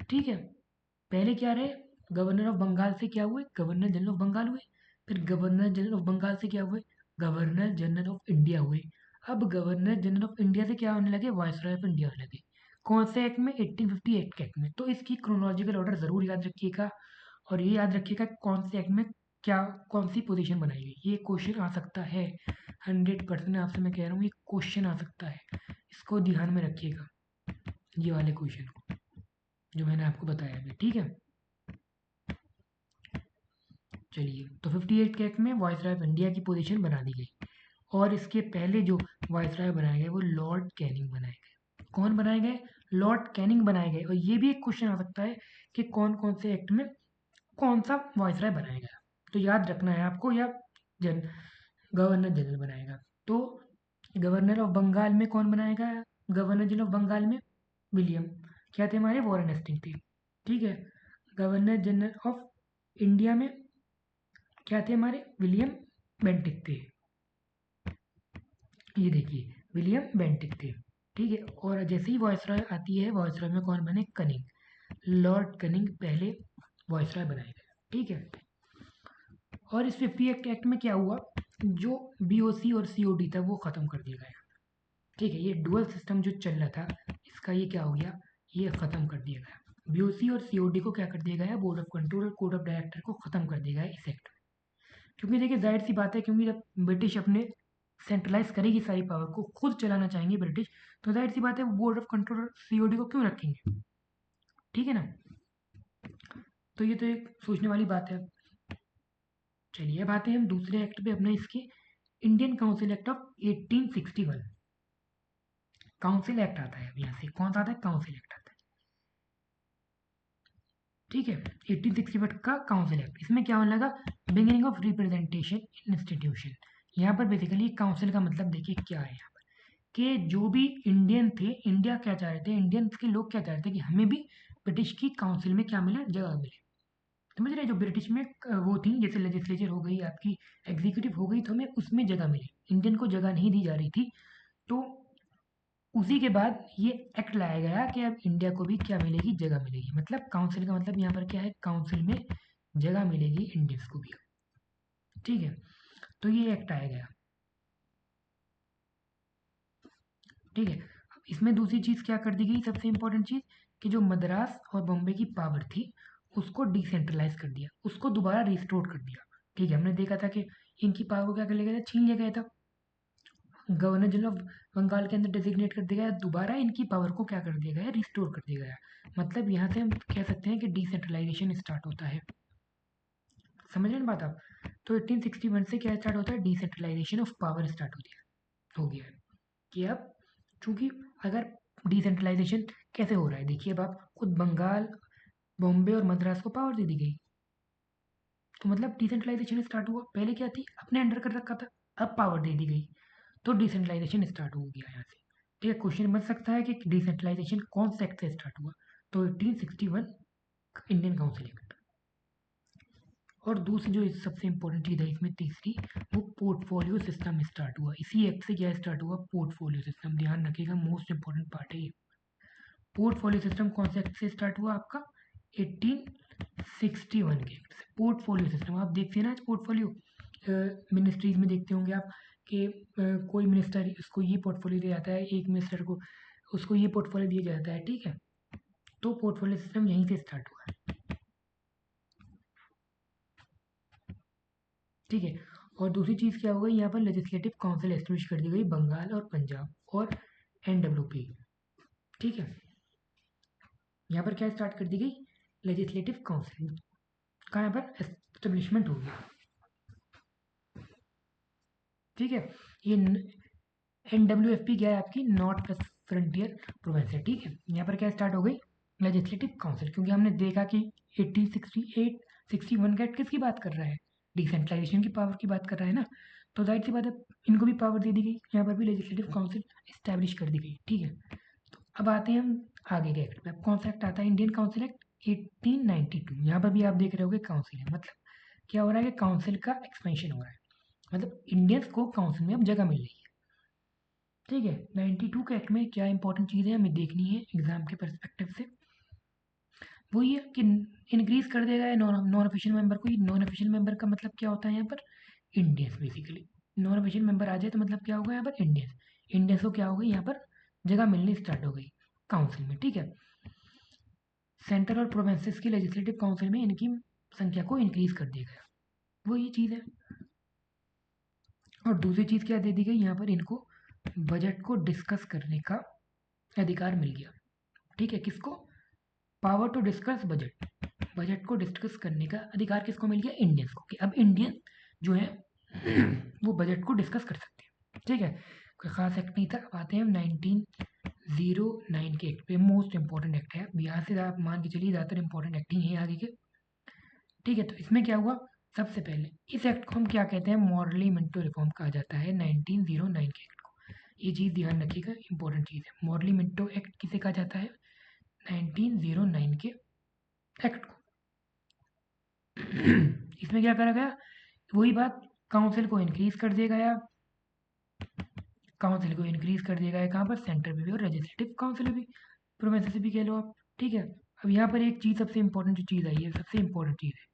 ठीक है, पहले क्या रहे, गवर्नर ऑफ बंगाल से क्या हुए, गवर्नर जनरल ऑफ बंगाल हुए। फिर गवर्नर जनरल ऑफ बंगाल से क्या हुए, गवर्नर जनरल ऑफ इंडिया हुए। अब गवर्नर जनरल ऑफ इंडिया से क्या होने लगे, वायसरॉय ऑफ इंडिया होने लगे। कौन से एक्ट में, 1858 के एक्ट में। तो इसकी क्रोनोलॉजिकल ऑर्डर जरूर याद रखिएगा, और ये याद रखिएगा कौन से एक्ट में क्या, कौन सी पोजीशन बनाई गई। ये क्वेश्चन आ सकता है, 100% आपसे मैं कह रहा हूँ ये क्वेश्चन आ सकता है। इसको ध्यान में रखिएगा, ये वाले क्वेश्चन को जो मैंने आपको बताया अभी। ठीक है, चलिए, तो 58 के एक्ट में वायसराय ऑफ इंडिया की पोजीशन बना दी गई। और इसके पहले जो वायसराय बनाए गए वो लॉर्ड कैनिंग बनाए गए। कौन बनाए गए, लॉर्ड कैनिंग बनाए गए। और ये भी एक क्वेश्चन आ सकता है कि कौन कौन से एक्ट में कौन सा वायसराय बनाया गया। तो याद रखना है आपको, या जन गवर्नर जनरल बनाएगा। तो गवर्नर ऑफ बंगाल में कौन बनाएगा, गवर्नर जनरल ऑफ बंगाल में विलियम क्या थे हमारे, वॉरेन हेस्टिंग थे। ठीक है, गवर्नर जनरल ऑफ इंडिया में क्या थे हमारे, विलियम बेंटिक थे। ये देखिए, विलियम बेंटिक थे। ठीक है, और जैसे ही वॉयसरॉय आती है, वॉयसरॉय में कौन बने, कनिंग, लॉर्ड कनिंग पहले वॉयसरॉय बनाए गए। ठीक है, और इस 58 एक्ट में क्या हुआ, जो बीओसी और सीओडी था वो खत्म कर दिया गया। ठीक है, ये डुअल सिस्टम जो चल रहा था इसका ये क्या हो गया, ये खत्म कर दिया गया। बीओसी और सीओडी को क्या कर दिया गया, बोर्ड ऑफ कंट्रोल और कोड ऑफ डायरेक्टर को खत्म कर दिया गया इस एक्ट में। क्योंकि देखिए जाहिर सी बात है, क्योंकि जब ब्रिटिश अपने सेंट्रलाइज करेगी सारी पावर को, खुद चलाना चाहेंगे ब्रिटिश, तो जाहिर सी बात है वो बोर्ड ऑफ कंट्रोल सीओडी को क्यों रखेंगे। ठीक है ना, तो ये तो एक सोचने वाली बात है। चलिए अब आते हैं हम दूसरे एक्ट पे अपने, इसके Indian council act of 1861। Council act आता है अब यहाँ से, कौन सा आता है, काउंसिल एक्ट आता है। ठीक है, 1861 का काउंसिल एक्ट, इसमें क्या होने लगा, बिगिनिंग ऑफ रिप्रेजेंटेशन इंस्टीट्यूशन। यहाँ पर बेसिकली काउंसिल का मतलब देखिए क्या है यहाँ पर, कि जो भी इंडियन थे, इंडिया क्या चाह रहे थे, इंडियंस के लोग क्या चाह रहे थे कि हमें भी ब्रिटिश की काउंसिल में क्या मिले, जगह मिले। समझ रहे हैं, जो ब्रिटिश में वो थी, जैसे लेजिस्लेचर हो गई आपकी, एग्जीक्यूटिव हो गई, तो हमें उसमें जगह मिले, इंडियन को जगह नहीं दी जा रही थी। तो उसी के बाद ये एक्ट लाया गया कि अब इंडिया को भी क्या मिलेगी, जगह मिलेगी। मतलब काउंसिल का मतलब यहाँ पर क्या है, काउंसिल में जगह मिलेगी इंडियंस को भी। ठीक है, तो ये एक्ट आया गया। ठीक है, अब इसमें दूसरी चीज़ क्या कर दी गई, सबसे इंपॉर्टेंट चीज़, कि जो मद्रास और बॉम्बे की पावर थी उसको डिसेंट्रलाइज कर दिया, उसको दोबारा रिस्टोर कर दिया। ठीक है, हमने देखा था कि इनकी पावर को क्या कर लिया गया था, छीन लिया गया था, गवर्नर जनरल ऑफ बंगाल के अंदर डेजिग्नेट कर दिया गया, दोबारा इनकी पावर को क्या कर दिया गया, रिस्टोर कर दिया गया। मतलब यहाँ से हम कह सकते हैं कि डिसेंट्रलाइजेशन स्टार्ट होता है। समझ रहे हैं बात आप, तो 1861 से क्या स्टार्ट होता है, डिसेंट्रलाइजेशन ऑफ पावर स्टार्ट हो गया है। कि अब चूंकि अगर डिसेंट्रलाइजेशन कैसे हो रहा है, देखिए अब आप खुद बंगाल, बॉम्बे और मद्रास को पावर दे दी गई, तो मतलब डिसेंट्रलाइजेशन स्टार्ट हुआ। पहले क्या थी, अपने अंडर कर रखा था, अब पावर दे दी गई, तो डिसेंट्रलाइजेशन स्टार्ट हो गया यहाँ से। ठीक है, क्वेश्चन बन सकता है कि डिसेंट्रलाइजेशन कौन से एक्ट से स्टार्ट हुआ, तो 1861 इंडियन काउंसिल एक्ट। और दूसरी जो सबसे इंपॉर्टेंट चीज़ है इसमें तीसरी, वो पोर्टफोलियो सिस्टम स्टार्ट हुआ। इसी एक्ट से क्या स्टार्ट हुआ, पोर्टफोलियो सिस्टम। ध्यान रखिएगा, मोस्ट इंपॉर्टेंट पार्ट है ये। पोर्टफोलियो सिस्टम कौन से एक्ट से स्टार्ट हुआ आपका? 1861 के एक्ट से। पोर्टफोलियो सिस्टम आप देखते हैं ना, पोर्टफोलियो मिनिस्ट्रीज में देखते होंगे आप कि कोई मिनिस्टर उसको ये पोर्टफोलियो दिया जाता है, एक मिनिस्टर को उसको ये पोर्टफोलियो दिया जाता है, ठीक है। तो पोर्टफोलियो सिस्टम यहीं से स्टार्ट हुआ है, ठीक है। और दूसरी चीज़ क्या हो गई, यहाँ पर लेजिस्लेटिव काउंसिल एस्टेब्लिश कर दी गई बंगाल और पंजाब और NWP, ठीक है। यहाँ पर क्या स्टार्ट कर दी गई, लेजिस्लेटिव काउंसिल का यहाँ पर एस्टेब्लिशमेंट हो गया, ठीक है। ये NWFP क्या है आपकी, नॉर्थ वेस्ट फ्रंटियर प्रोविंस है, ठीक है। यहाँ पर क्या स्टार्ट हो गई, लेजिस्लेटिव काउंसिल, क्योंकि हमने देखा कि 1868 61 का एक्ट किसकी बात कर रहा है, डिसेंट्रलाइजेशन की पावर की बात कर रहा है ना, तो जाहिर सी बात है इनको भी पावर दे दी गई, यहाँ पर भी लेजिस्लेटिव काउंसिल इस्टेब्लिश कर दी गई, ठीक है। तो अब आते हैं हम आगे के एक्ट पे। अब कौन सा एक्ट आता है, इंडियन काउंसिल एक्ट 1892। यहाँ पर भी आप देख रहे होगे काउंसिल है, मतलब क्या हो रहा है कि काउंसिल का एक्सपेंशन हो रहा है, मतलब इंडियंस को काउंसिल में अब जगह मिल रही है, ठीक है। 92 के एक्ट में क्या इंपॉर्टेंट चीज़ें हमें देखनी है एग्जाम के परस्पेक्टिव से, वो ये कि इंक्रीज कर देगा है नॉन ऑफिशियल मेंबर को। नॉन ऑफिशियल मेंबर का मतलब क्या होता है यहाँ पर, Indians basically. Non official member आ जाए तो मतलब क्या होगा यहाँ पर, इंडियंस। इंडियंस को क्या हो गई यहाँ पर, जगह मिलनी स्टार्ट हो गई काउंसिल में, ठीक है। सेंट्रल और प्रोविंसेस की लेजिस्लेटिव काउंसिल में इनकी संख्या को इंक्रीज कर दिया गया, वो ये चीज़ है। और दूसरी चीज़ क्या दे दी गई यहाँ पर, इनको बजट को डिस्कस करने का अधिकार मिल गया, ठीक है। किसको, power to discuss budget, budget को डिस्कस करने का अधिकार किसको मिल गया, इंडियंस को, कि अब इंडियन जो है वो बजट को डिस्कस कर सकते हैं, ठीक है। कोई खास एक्ट नहीं था। अब आते हैं हम 1909 के एक्ट पे, मोस्ट इंपॉर्टेंट एक्ट है, बिहार से आप मान के चलिए ज़्यादातर इंपॉर्टेंट एक्ट ही है आगे के, ठीक है। तो इसमें क्या हुआ, सबसे पहले इस एक्ट को हम क्या कहते हैं, मॉरली मिंटो रिफॉर्म कहा जाता है 1909 के एक्ट को। ये चीज़ ध्यान रखिएगा, इंपॉर्टेंट चीज़ है। मॉरली मिंटो एक्ट किसे कहा जाता है, 1909 के एक्ट को। इसमें क्या करा गया, वही बात, काउंसिल को इंक्रीज कर दिया गया, काउंसिल को इंक्रीज कर दिया गया कहाँ पर, सेंटर पे भी और लेजिस्लेटिव काउंसिल भी, प्रोविंस से भी कह लो आप, ठीक है। अब यहाँ पर एक चीज़ सबसे इंपॉर्टेंट जो चीज़ आई है, सबसे इंपॉर्टेंट चीज़ है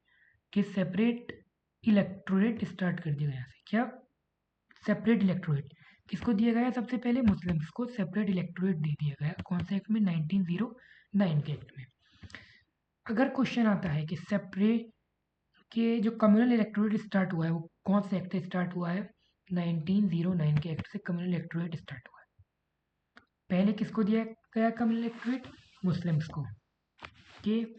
कि सेपरेट इलेक्टोरेट स्टार्ट कर दिया गया यहाँ से। क्या, सेपरेट इलेक्टोरेट किसको दिया गया, सबसे पहले मुस्लिम्स को सेपरेट इलेक्टोरेट दे दिया गया, कौन से एक्ट में, 1909 के एक्ट में। अगर क्वेश्चन आता है कि सेपरेट के जो कम्युनल इलेक्टोरेट स्टार्ट हुआ है वो कौन से एक्ट से स्टार्ट हुआ है, 1909 के एक्ट से कम्युनल इलेक्टोरेट स्टार्ट हुआ है। पहले किसको दिया गया कम्युनल इलेक्टोरेट, मुस्लिम्स को, कि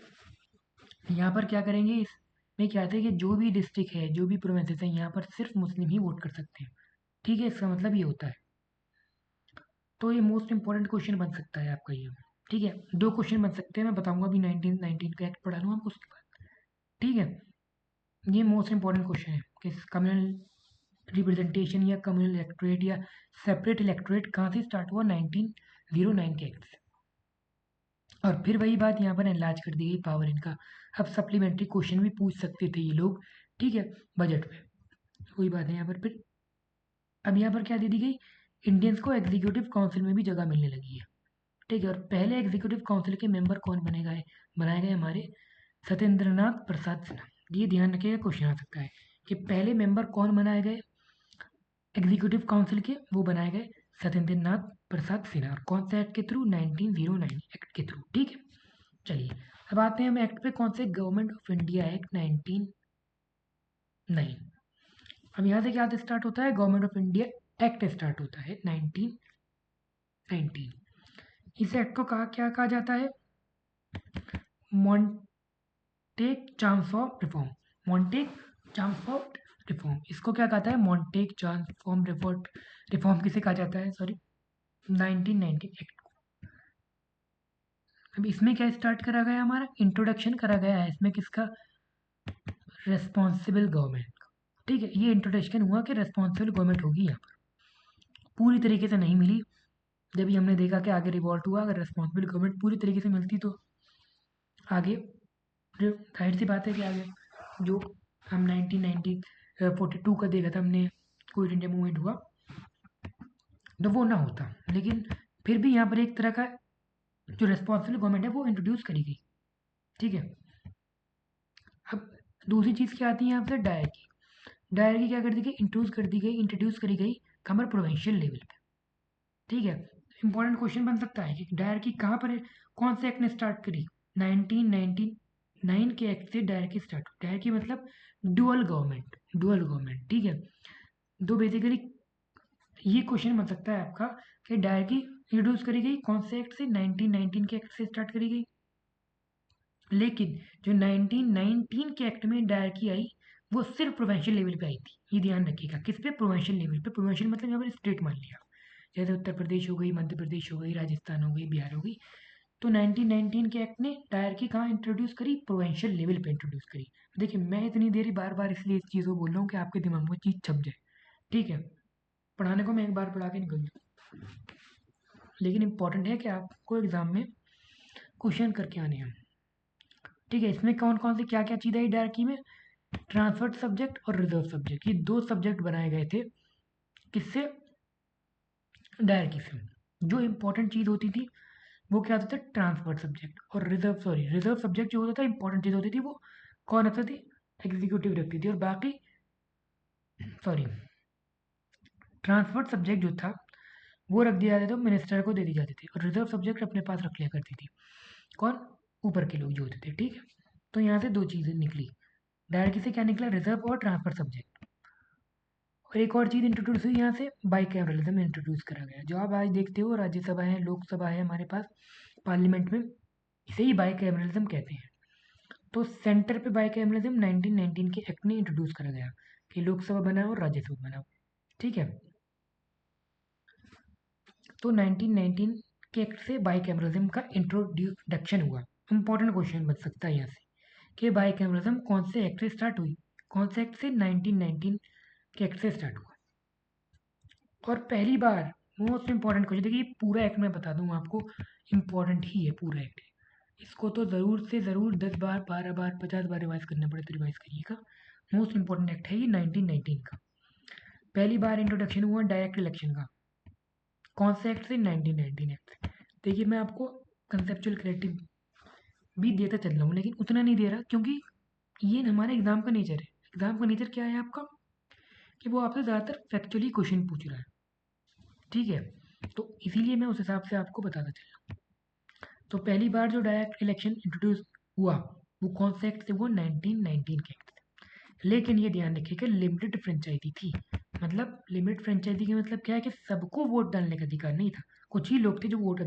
यहाँ पर क्या करेंगे, इसमें क्या है कि जो भी डिस्ट्रिक्ट है, जो भी प्रोविंसेस है, यहाँ पर सिर्फ मुस्लिम ही वोट कर सकते हैं, ठीक है। इसका मतलब ये होता है। तो ये मोस्ट इंपॉर्टेंट क्वेश्चन बन सकता है आपका ये, ठीक है। दो क्वेश्चन बन सकते हैं, मैं बताऊंगा अभी 1919 का एक्ट पढ़ा लूँ आपको उसके बाद, ठीक है। ये मोस्ट इंपॉर्टेंट क्वेश्चन है कि कम्युनल रिप्रेजेंटेशन या कम्युनल इलेक्टोरेट या सेपरेट इलेक्टोरेट कहाँ से स्टार्ट हुआ, 1909 के एक्ट से। और फिर वही बात यहाँ पर एनलार्ज कर दी गई पावर इनका। अब सप्लीमेंट्री क्वेश्चन भी पूछ सकते थे ये लोग, ठीक है, बजट में, वही बात है यहाँ पर। फिर अब यहाँ पर क्या दे दी गई, इंडियंस को एग्जीक्यूटिव काउंसिल में भी जगह मिलने लगी है, ठीक है। और पहले एग्जीक्यूटिव काउंसिल के मेंबर कौन बनाए गए हमारे, सत्येंद्रनाथ प्रसाद सिन्हा। ये ध्यान रखिएगा, क्वेश्चन आ सकता है कि पहले मेंबर कौन बनाए गए एग्जीक्यूटिव काउंसिल के, वो बनाए गए सत्येंद्रनाथ प्रसाद सिन्हा, और कौन से एक्ट के थ्रू, 1909 एक्ट के थ्रू, ठीक है। चलिए अब आते हैं हम एक्ट पे, कौन से, गवर्नमेंट ऑफ इंडिया एक्ट 1909। अब यहाँ से क्या स्टार्ट होता है, government of India act start होता है 1919। इस एक्ट को क्या कहा जाता है, मॉन्टेक ट्रांसफॉर्म रिफॉर्म, मॉन्टेक ट्रांसफॉर्म रिफॉर्म, इसको क्या कहता है, मॉन्टेक ट्रांसफॉर्म रिफॉर्म, रिफॉर्म किसे कहा जाता है, सॉरी, 1919 एक्ट। अब इसमें क्या स्टार्ट करा गया, हमारा इंट्रोडक्शन करा गया है इसमें किसका, रेस्पॉन्सिबल गवर्नमेंट, ठीक है। ये इंट्रोडक्शन हुआ कि रेस्पॉन्सिबल गवर्नमेंट होगी यहाँ पर, पूरी तरीके से नहीं मिली। जब ये हमने देखा कि आगे रिवॉल्ट हुआ, अगर रेस्पॉन्सिबल गवर्नमेंट पूरी तरीके से मिलती तो आगे जाहिर सी बात है कि आगे जो हम 1942 का देखा था हमने, क्विट इंडिया मूवमेंट हुआ, तो वो ना होता। लेकिन फिर भी यहाँ पर एक तरह का जो रिस्पॉन्सिबल गवर्नमेंट है वो इंट्रोड्यूस करी गई। ठीक है। अब दूसरी चीज़ क्या आती है यहाँ पर, डायरकी। डायरकी क्या कर दी गई, इंट्रोड्यूस करी गई कमर प्रोविंशियल लेवल पे। ठीक है। इंपॉर्टेंट क्वेश्चन बन सकता है कि डायरकी कहाँ पर है, कौन से एक्ट ने स्टार्ट करी। 1999 के एक्ट से डायरकी स्टार्ट। डायरकी मतलब डुअल गवर्नमेंट, डुअल गवर्नमेंट। ठीक है। तो बेसिकली ये क्वेश्चन बन सकता है आपका कि डायरकी इंट्रोड्यूस करी गई कौन से एक्ट से, 1919 के एक्ट से स्टार्ट करी गई। लेकिन जो 1919 के एक्ट में डायरकी आई वो सिर्फ प्रोविंशियल लेवल पे आई थी। ये ध्यान रखिएगा, किस पे, प्रोविंशियल लेवल पे। प्रोविंशियल मतलब यहाँ पर स्टेट मान लिया, जैसे उत्तर प्रदेश हो गई, मध्य प्रदेश हो गई, राजस्थान हो गई, बिहार हो गई। तो 1919 के एक्ट ने डायरकी कहाँ इंट्रोड्यूस करी, प्रोविंशियल लेवल पे इंट्रोड्यूस करी। देखिए मैं इतनी देर बार बार इसलिए इस चीज़ को बोल रहा हूँ कि आपके दिमाग में चीज़ छप जाए। ठीक है। पढ़ाने को मैं एक बार पढ़ा के निकल जाऊँ, लेकिन इंपॉर्टेंट है कि आपको एग्जाम में क्वेश्चन करके आने हैं। ठीक है। इसमें कौन कौन से क्या क्या चीज़ आई डायरकी में, ट्रांसफर्ड सब्जेक्ट और रिजर्व सब्जेक्ट, ये दो सब्जेक्ट बनाए गए थे। किससे, डायरकी से। जो इंपॉर्टेंट चीज़ होती थी वो क्या होता था, ट्रांसफर्ड सब्जेक्ट। और रिजर्व सब्जेक्ट जो होता था, इंपॉर्टेंट चीज़ होती थी, वो कौन रखती थी, एग्जीक्यूटिव रखती थी। और बाकी सॉरी ट्रांसफर्ड सब्जेक्ट जो था वो रख दिया जाता था, मिनिस्टर को दे दी जाती थी। और रिजर्व सब्जेक्ट अपने पास रख लिया करती थी कौन, ऊपर के लोग जो होते थे। ठीक है। तो यहाँ से दो चीज़ें निकली, डायरेक्टली से क्या निकला, रिजर्व और ट्रांसफर सब्जेक्ट। और एक और चीज़ इंट्रोड्यूस हुई यहाँ से, बाइकैमरलिज्म इंट्रोड्यूस करा गया। जो आप आज देखते हो राज्यसभा है, लोकसभा है हमारे पास, पार्लियामेंट में, इसे ही बाइकैमरलिज्म कहते हैं। तो सेंटर पे बाइकैमरलिज्म 1919 के एक्ट में इंट्रोड्यूस करा गया कि लोकसभा बनाओ और राज्यसभा बनाओ। ठीक है। तो 1919 के एक्ट से बाइकैमरलिज्म का इंट्रोडक्शन हुआ। इंपॉर्टेंट क्वेश्चन बन सकता है यहाँ से कि बाइकैमरलिज्म कौन से एक्ट से स्टार्ट हुई, कौन से एक्ट से, 1919 के एक्ट से स्टार्ट हुआ। और पहली बार, मोस्ट इंपॉर्टेंट क्वेश्चन, देखिए पूरा एक्ट मैं बता दूँ आपको, इंपॉर्टेंट ही है पूरा एक्ट। इसको तो ज़रूर से ज़रूर 10 बार, 12 बार, 50 बार रिवाइज करना पड़े तो रिवाइज करिएगा। मोस्ट इंपॉर्टेंट एक्ट है ये 1919 का। पहली बार इंट्रोडक्शन हुआ डायरेक्ट इलेक्शन का, कौन से एक्ट से, 1919 एक्ट से। देखिए मैं आपको कंसेप्चुअल क्लैरिटी भी देता चल रहा हूँ, लेकिन उतना नहीं दे रहा क्योंकि ये हमारे एग्जाम का नेचर है। एग्जाम का नेचर क्या है आपका, कि वो आपसे ज़्यादातर फैक्चुअली क्वेश्चन पूछ रहा है। ठीक है। तो इसीलिए मैं उस हिसाब से आपको बताता चल रहा हूँ। तो पहली बार जो डायरेक्ट इलेक्शन इंट्रोड्यूस हुआ वो कौन से एक्ट से, वो 1919 के एक्ट से। लेकिन ये ध्यान रखिए कि लिमिटेड फ्रेंचाइजी थी। मतलब लिमिटेड फ्रेंचाइजी का मतलब क्या है कि सबको वोट डालने का अधिकार नहीं था, कुछ ही लोग थे जो वोट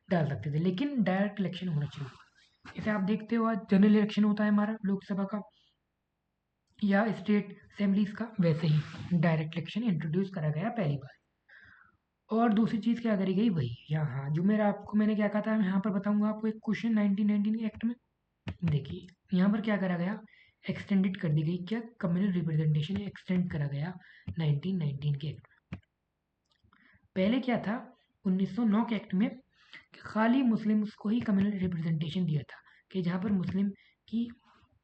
डाल सकते थे, लेकिन डायरेक्ट इलेक्शन होना चाहिए। जैसे आप देखते हो आज जनरल इलेक्शन होता है हमारा लोकसभा का या स्टेट असेंबलीज का, वैसे ही डायरेक्ट इलेक्शन इंट्रोड्यूस करा गया पहली बार। और दूसरी चीज़ क्या करी गई, वही यहाँ जो मेरा आपको मैंने क्या कहा था, मैं यहाँ पर बताऊंगा आपको एक क्वेश्चन 1919 के एक्ट में। देखिए यहाँ पर क्या करा गया, एक्सटेंडेड कर दी गई क्या, कम्युनल रिप्रेजेंटेशन एक्सटेंड करा गया 1919 के एक्ट में। पहले क्या था, 1909 के एक्ट में खाली मुस्लिम्स को ही कम्युनल रिप्रेजेंटेशन दिया था, कि जहाँ पर मुस्लिम की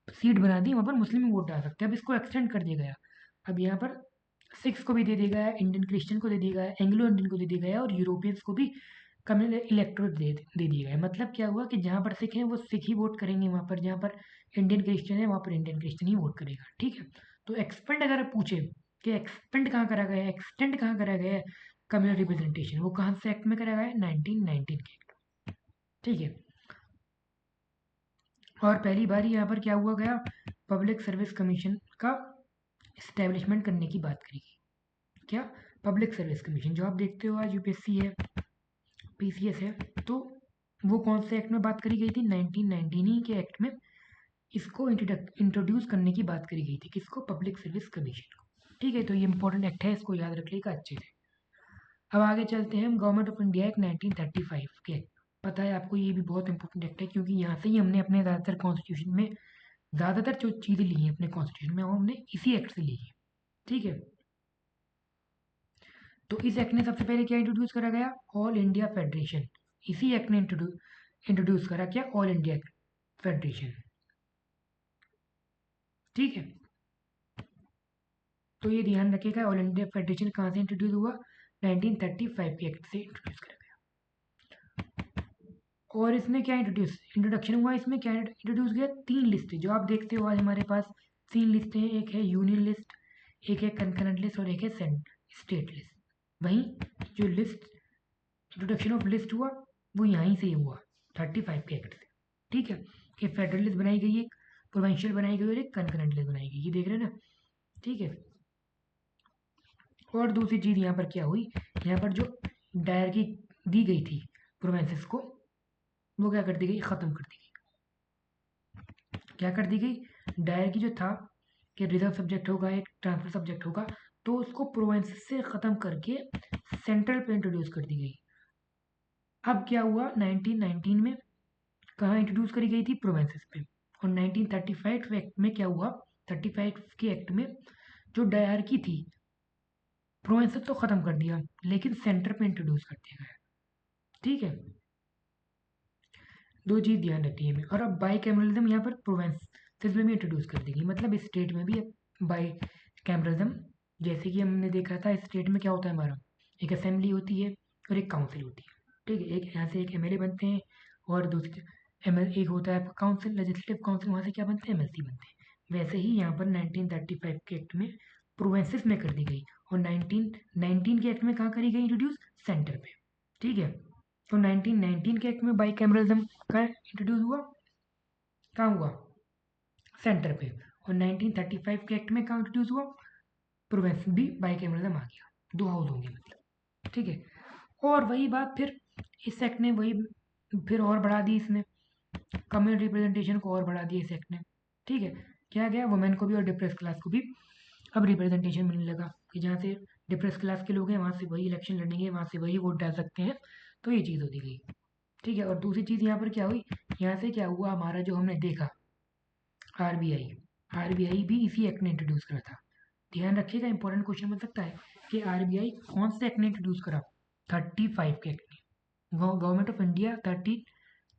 सीट बना दी वहाँ पर मुस्लिम ही वोट डाल सकते हैं। अब इसको एक्सटेंड कर दिया गया, अब यहाँ पर सिक्स को भी दे दिया गया है, इंडियन क्रिश्चियन को दे दिया गया है, एंग्लो इंडियन को दे दिया गया है, और यूरोपियंस को भी कम्युनल इलेक्टोरेट दे दिया गया है। मतलब क्या हुआ कि जहाँ पर सिख हैं वो सिख ही वोट करेंगे, वहाँ पर जहाँ पर इंडियन क्रिश्चियन है वहाँ पर इंडियन क्रिश्चियन ही वोट करेगा। ठीक है। तो एक्सपेंड अगर पूछे कि एक्सपेंड कहाँ करा गया है, एक्सटेंड कहाँ करा गया है कम्युनल रिप्रेजेंटेशन, वो कहाँ से एक्ट में करा गया है, 1919 के एक्ट। ठीक है। और पहली बार यहाँ पर क्या हुआ गया, पब्लिक सर्विस कमीशन का इस्टेब्लिशमेंट करने की बात करी गई। क्या, पब्लिक सर्विस कमीशन, जो आप देखते हो आज यूपीएससी है, पीसीएस है, तो वो कौन से एक्ट में बात करी गई थी, 1919 के एक्ट में इसको इंट्रोड्यूस करने की बात करी गई थी। किसको, पब्लिक सर्विस कमीशन को। ठीक है। तो ये इंपॉर्टेंट एक्ट है, इसको याद रखिएगा अच्छे से। अब आगे चलते हैं, हम गवर्नमेंट ऑफ इंडिया एक्ट 1935 के। पता है आपको ये भी बहुत इंपॉर्टेंट एक्ट है, क्योंकि यहाँ से ही हमने अपने ज़्यादातर कॉन्स्टिट्यूशन में, ज़्यादातर जो चीज़ें ली हैं अपने कॉन्स्टिट्यूशन में वो हमने इसी एक्ट से ली है। ठीक है। तो इस एक्ट ने सबसे पहले क्या इंट्रोड्यूस करा गया, ऑल इंडिया फेडरेशन। इसी एक्ट ने इंट्रोड्यूस करा क्या, ऑल इंडिया फेडरेशन। ठीक है। तो ये ध्यान रखिएगा, ऑल इंडिया फेडरेशन कहाँ से इंट्रोड्यूस हुआ, 1935 के एक्ट से इंट्रोड्यूस करा गया। और इसमें क्या इंट्रोडक्शन हुआ, इसमें क्या इंट्रोड्यूस किया, 3 लिस्ट जो आप देखते हो आज हमारे पास 3 लिस्टें हैं, एक है यूनियन लिस्ट, एक है कंकरेंट लिस्ट और एक है स्टेट लिस्ट। वहीं जो लिस्ट इंट्रोडक्शन ऑफ लिस्ट हुआ वो यहीं से ही हुआ 35 के एक्ट से। ठीक है, ये फेडरल लिस्ट बनाई गई, एक प्रोविंशियल बनाई गई और एक कंकरेंट लिस्ट बनाई गई, ये देख रहे हैं ना। ठीक है, और दूसरी चीज़ यहाँ पर क्या हुई, यहाँ पर जो डायरकी दी गई थी प्रोविंसेस को, वो क्या कर दी गई, ख़त्म कर दी गई। क्या कर दी गई, डायरकी जो था कि रिजर्व सब्जेक्ट होगा, एक ट्रांसफर सब्जेक्ट होगा, तो उसको प्रोविंसेस से ख़त्म करके सेंट्रल पे इंट्रोड्यूस कर दी गई। अब क्या हुआ, 1919 में कहाँ इंट्रोड्यूस करी गई थी, प्रोविंसेस पे। और 1935 एक्ट में क्या हुआ, 35 के एक्ट में जो डायरकी थी प्रोविंसेस तो ख़त्म कर दिया, लेकिन सेंटर पे इंट्रोड्यूस कर दिया गया। ठीक है, दो चीज़ ध्यान रखनी है। और अब बाई कैमरलिज्म यहाँ पर प्रोविंसेस में भी इंट्रोड्यूस कर दी गई, मतलब स्टेट में भी बाई कैमरलिज्म। जैसे कि हमने देखा था स्टेट में क्या होता है हमारा, एक असेंबली होती है और एक काउंसिल होती है। ठीक है, एक यहाँ से एक एमएलए बनते हैं और दूसरे एमएल एक होता है काउंसिल, लेजिस्लेटिव काउंसिल, वहाँ से क्या बनते हैं, एमएलसी बनते हैं। वैसे ही यहाँ पर 1935 के एक्ट में प्रोविंसेस में कर दी गई और 1919 के एक्ट में कहाँ करी गई इंट्रोड्यूस, सेंटर पे। ठीक है, तो 1919 के एक्ट में बाई कैमरलिज्म का इंट्रोड्यूस हुआ, कहाँ हुआ, सेंटर पे। और 1935 के एक्ट में कहाँ इंट्रोड्यूस हुआ, प्रोविंस भी बाई कैमरलिज्म आ गया, 2 हाउस होंगे मतलब। ठीक है, और वही बात फिर इस एक्ट ने वही फिर और बढ़ा दी, इसने कम्युनिटी रिप्रेजेंटेशन को और बढ़ा दिया इस एक्ट ने। ठीक है, क्या गया, वुमेन को भी और डिप्रेस क्लास को भी अब रिप्रेजेंटेशन मिलने लगा कि जहाँ से डिप्रेस क्लास के लोग हैं वहाँ से वही इलेक्शन लड़ेंगे, वहाँ से वही वोट डाल सकते हैं। तो ये चीज़ होती गई। ठीक है, और दूसरी चीज़ यहाँ पर क्या हुई, यहाँ से क्या हुआ हमारा, जो हमने देखा आरबीआई, आरबीआई भी इसी एक्ट ने इंट्रोड्यूस करा था। ध्यान रखिएगा, इंपॉर्टेंट क्वेश्चन बन सकता है कि आरबीआई कौन से एक्ट ने इंट्रोड्यूस करा, 35 के एक्ट ने। गवर्नमेंट ऑफ इंडिया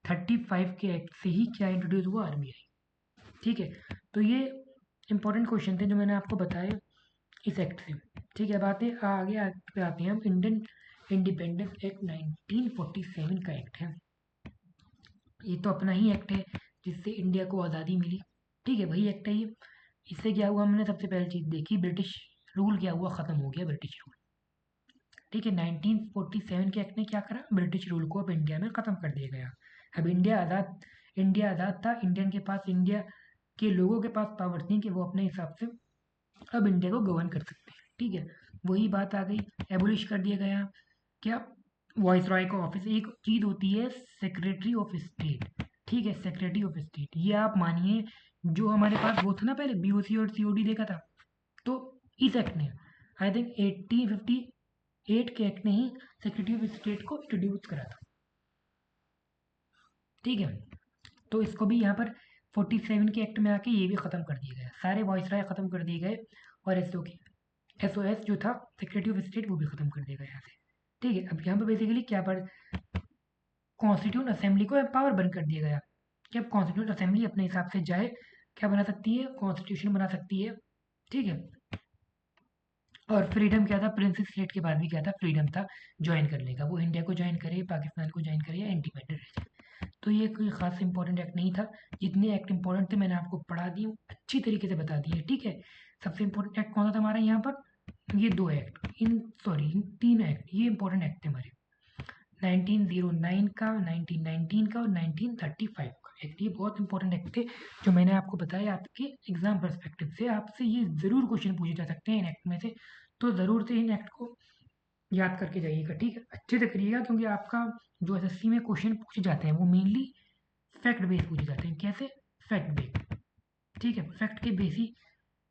35 के एक्ट से ही क्या इंट्रोड्यूस हुआ, आरबीआई। ठीक है, तो ये इंपॉर्टेंट क्वेश्चन थे जो मैंने आपको बताए इस एक्ट से। ठीक है, अब आगे पे आते हैं हम, इंडियन इंडिपेंडेंस एक्ट 1947 का एक्ट है। ये तो अपना ही एक्ट है जिससे इंडिया को आज़ादी मिली। ठीक है, वही एक्ट है ये। इससे क्या हुआ, हमने सबसे पहली चीज़ देखी, ब्रिटिश रूल क्या हुआ, ख़त्म हो गया ब्रिटिश रूल। ठीक है, 1947 के एक्ट ने क्या करा, ब्रिटिश रूल को अब इंडिया में ख़त्म कर दिया गया। अब इंडिया आज़ाद था, इंडियन के पास, इंडिया के लोगों के पास पावर थी कि वो अपने हिसाब से अब इंडिया को गवर्न कर सकते हैं। ठीक है, वही बात आ गई, एबोलिश कर दिया गया क्या, वॉइस रॉय का ऑफिस। एक चीज़ होती है सेक्रेटरी ऑफ स्टेट। ठीक है, सेक्रेटरी ऑफ स्टेट, ये आप मानिए जो हमारे पास वो था ना पहले बीओसी और सीओडी देखा था, तो इस एक्ट ने आई थिंक 1858 के एक्ट ने ही सेक्रेटरी ऑफ स्टेट को इंट्रोड्यूस करा था। ठीक है, तो इसको भी यहाँ पर 47 के एक्ट में आके ये भी ख़त्म कर दिया गया, सारे वॉइस राय ख़त्म कर दिए गए और एसओएस जो था सेक्रेटरी ऑफ स्टेट वो भी ख़त्म कर दिया गया यहाँ से। ठीक है, अब यहाँ पर बेसिकली क्या पर कॉन्स्टिट्यूंट असेंबली को एम्पावर बंद कर दिया गया कि अब कॉन्स्टिट्यूंट असेंबली अपने हिसाब से जाए क्या बना सकती है, कॉन्स्टिट्यूशन बना सकती है। ठीक है, और फ्रीडम क्या था, प्रिंसेस स्लेट के बाद भी क्या था, फ्रीडम था ज्वाइन करने का, वो इंडिया को ज्वाइन करे, पाकिस्तान को ज्वाइन करे या इंडिपेंडेंट रह जाए। तो ये कोई खास इंपॉर्टेंट एक्ट नहीं था, जितने एक्ट इंपॉर्टेंट थे मैंने आपको पढ़ा दिए, अच्छी तरीके से बता दिए। ठीक है, सबसे इंपॉर्टेंट एक्ट कौन सा था हमारा यहाँ पर, ये 2 एक्ट, इन 3 एक्ट, ये इंपॉर्टेंट एक्ट थे हमारे, 1909 का, 1919 का और 1935 का एक्ट। ये बहुत इंपॉर्टेंट एक्ट थे जो मैंने आपको बताया, आपके एग्जाम पर्सपेक्टिव से आपसे ये ज़रूर क्वेश्चन पूछे जा सकते हैं इन एक्ट में से। तो ज़रूर से इन एक्ट को याद करके जाइएगा। ठीक है, अच्छे से करिएगा, क्योंकि आपका जो एसएससी में क्वेश्चन पूछे जाते हैं वो मेनली फैक्ट बेस्ड पूछे जाते हैं। कैसे, फैक्ट बेस्ड। ठीक है, फैक्ट के बेसिस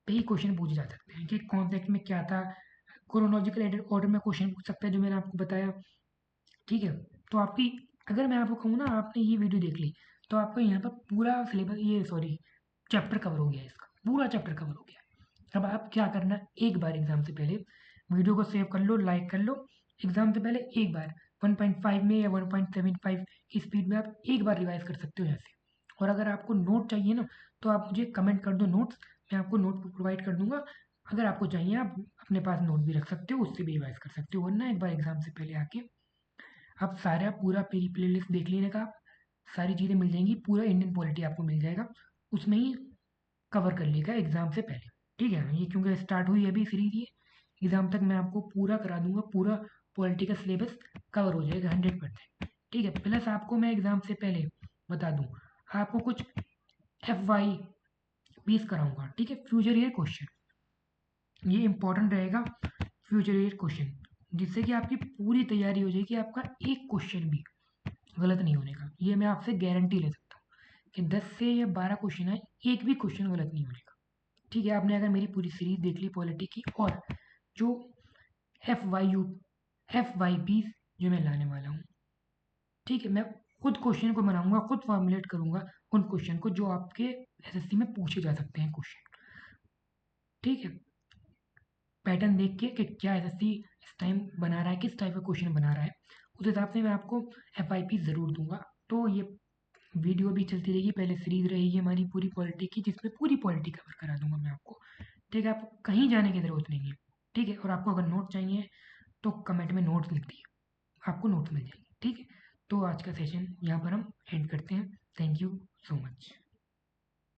पे ही क्वेश्चन पूछे जा सकते हैं कि कौन से एक्ट में क्या था, क्रोनोलॉजिकल ऑर्डर में क्वेश्चन पूछ सकता है जो मैंने आपको बताया। ठीक है, तो आपकी, अगर मैं आपको कहूँ ना आपने ये वीडियो देख ली तो आपका यहाँ पर पूरा सिलेबस, ये सॉरी चैप्टर कवर हो गया, इसका पूरा चैप्टर कवर हो गया। अब आप क्या करना, एक बार एग्जाम से पहले वीडियो को सेव कर लो, लाइक कर लो, एग्जाम से पहले एक बार 1.5 में या 1.75 की स्पीड में आप एक बार रिवाइज कर सकते हो यहाँ से। और अगर आपको नोट चाहिए ना तो आप मुझे कमेंट कर दो नोट्स, मैं आपको नोट प्रोवाइड कर दूंगा। अगर आपको चाहिए आप अपने पास नोट भी रख सकते हो, उससे भी रिवाइज कर सकते हो, वरना एक बार एग्जाम से पहले आके आप सारा पूरा मेरी प्लेलिस्ट देख लीजिएगा, सारी चीज़ें मिल जाएंगी, पूरा इंडियन पॉलिटी आपको मिल जाएगा, उसमें ही कवर कर लेगा एग्ज़ाम से पहले। ठीक है, ये क्योंकि स्टार्ट हुई अभी सीरीज ये, एग्ज़ाम तक मैं आपको पूरा करा दूंगा, पूरा पॉलिटी का सिलेबस कवर हो जाएगा 100%। ठीक है, प्लस आपको मैं एग्ज़ाम से पहले बता दूँ, आपको कुछ FY बीस कराऊंगा। ठीक है, फ्यूचर ईयर क्वेश्चन, ये इंपॉर्टेंट रहेगा, फ्यूचर ईयर क्वेश्चन, जिससे कि आपकी पूरी तैयारी हो जाएगी, आपका एक क्वेश्चन भी गलत नहीं होने का, ये मैं आपसे गारंटी ले सकता हूँ कि 10 से या 12 क्वेश्चन है, एक भी क्वेश्चन गलत नहीं होने का। ठीक है, आपने अगर मेरी पूरी सीरीज देख ली पॉलिटी की, और जो FY 20 जो मैं लाने वाला हूँ, ठीक है, मैं खुद क्वेश्चन को बनाऊंगा, खुद फॉर्मुलेट करूंगा उन क्वेश्चन को जो आपके SSC में पूछे जा सकते हैं क्वेश्चन। ठीक है, पैटर्न देख के कि क्या SSC इस टाइम बना रहा है, किस टाइप का क्वेश्चन बना रहा है, उस हिसाब से मैं आपको FYP ज़रूर दूंगा। तो ये वीडियो भी चलती रहेगी, पहले सीरीज रहेगी हमारी पूरी पॉलिटी की, जिसमें पूरी पॉलिटी कवर करा दूंगा मैं आपको। ठीक है, आपको कहीं जाने की ज़रूरत नहीं है। ठीक है, और आपको अगर नोट चाहिए तो कमेंट में नोट्स लिख दिए, आपको नोट्स मिल जाएंगे। ठीक है, तो आज का सेशन यहाँ पर हम एंड करते हैं। Thank you so much.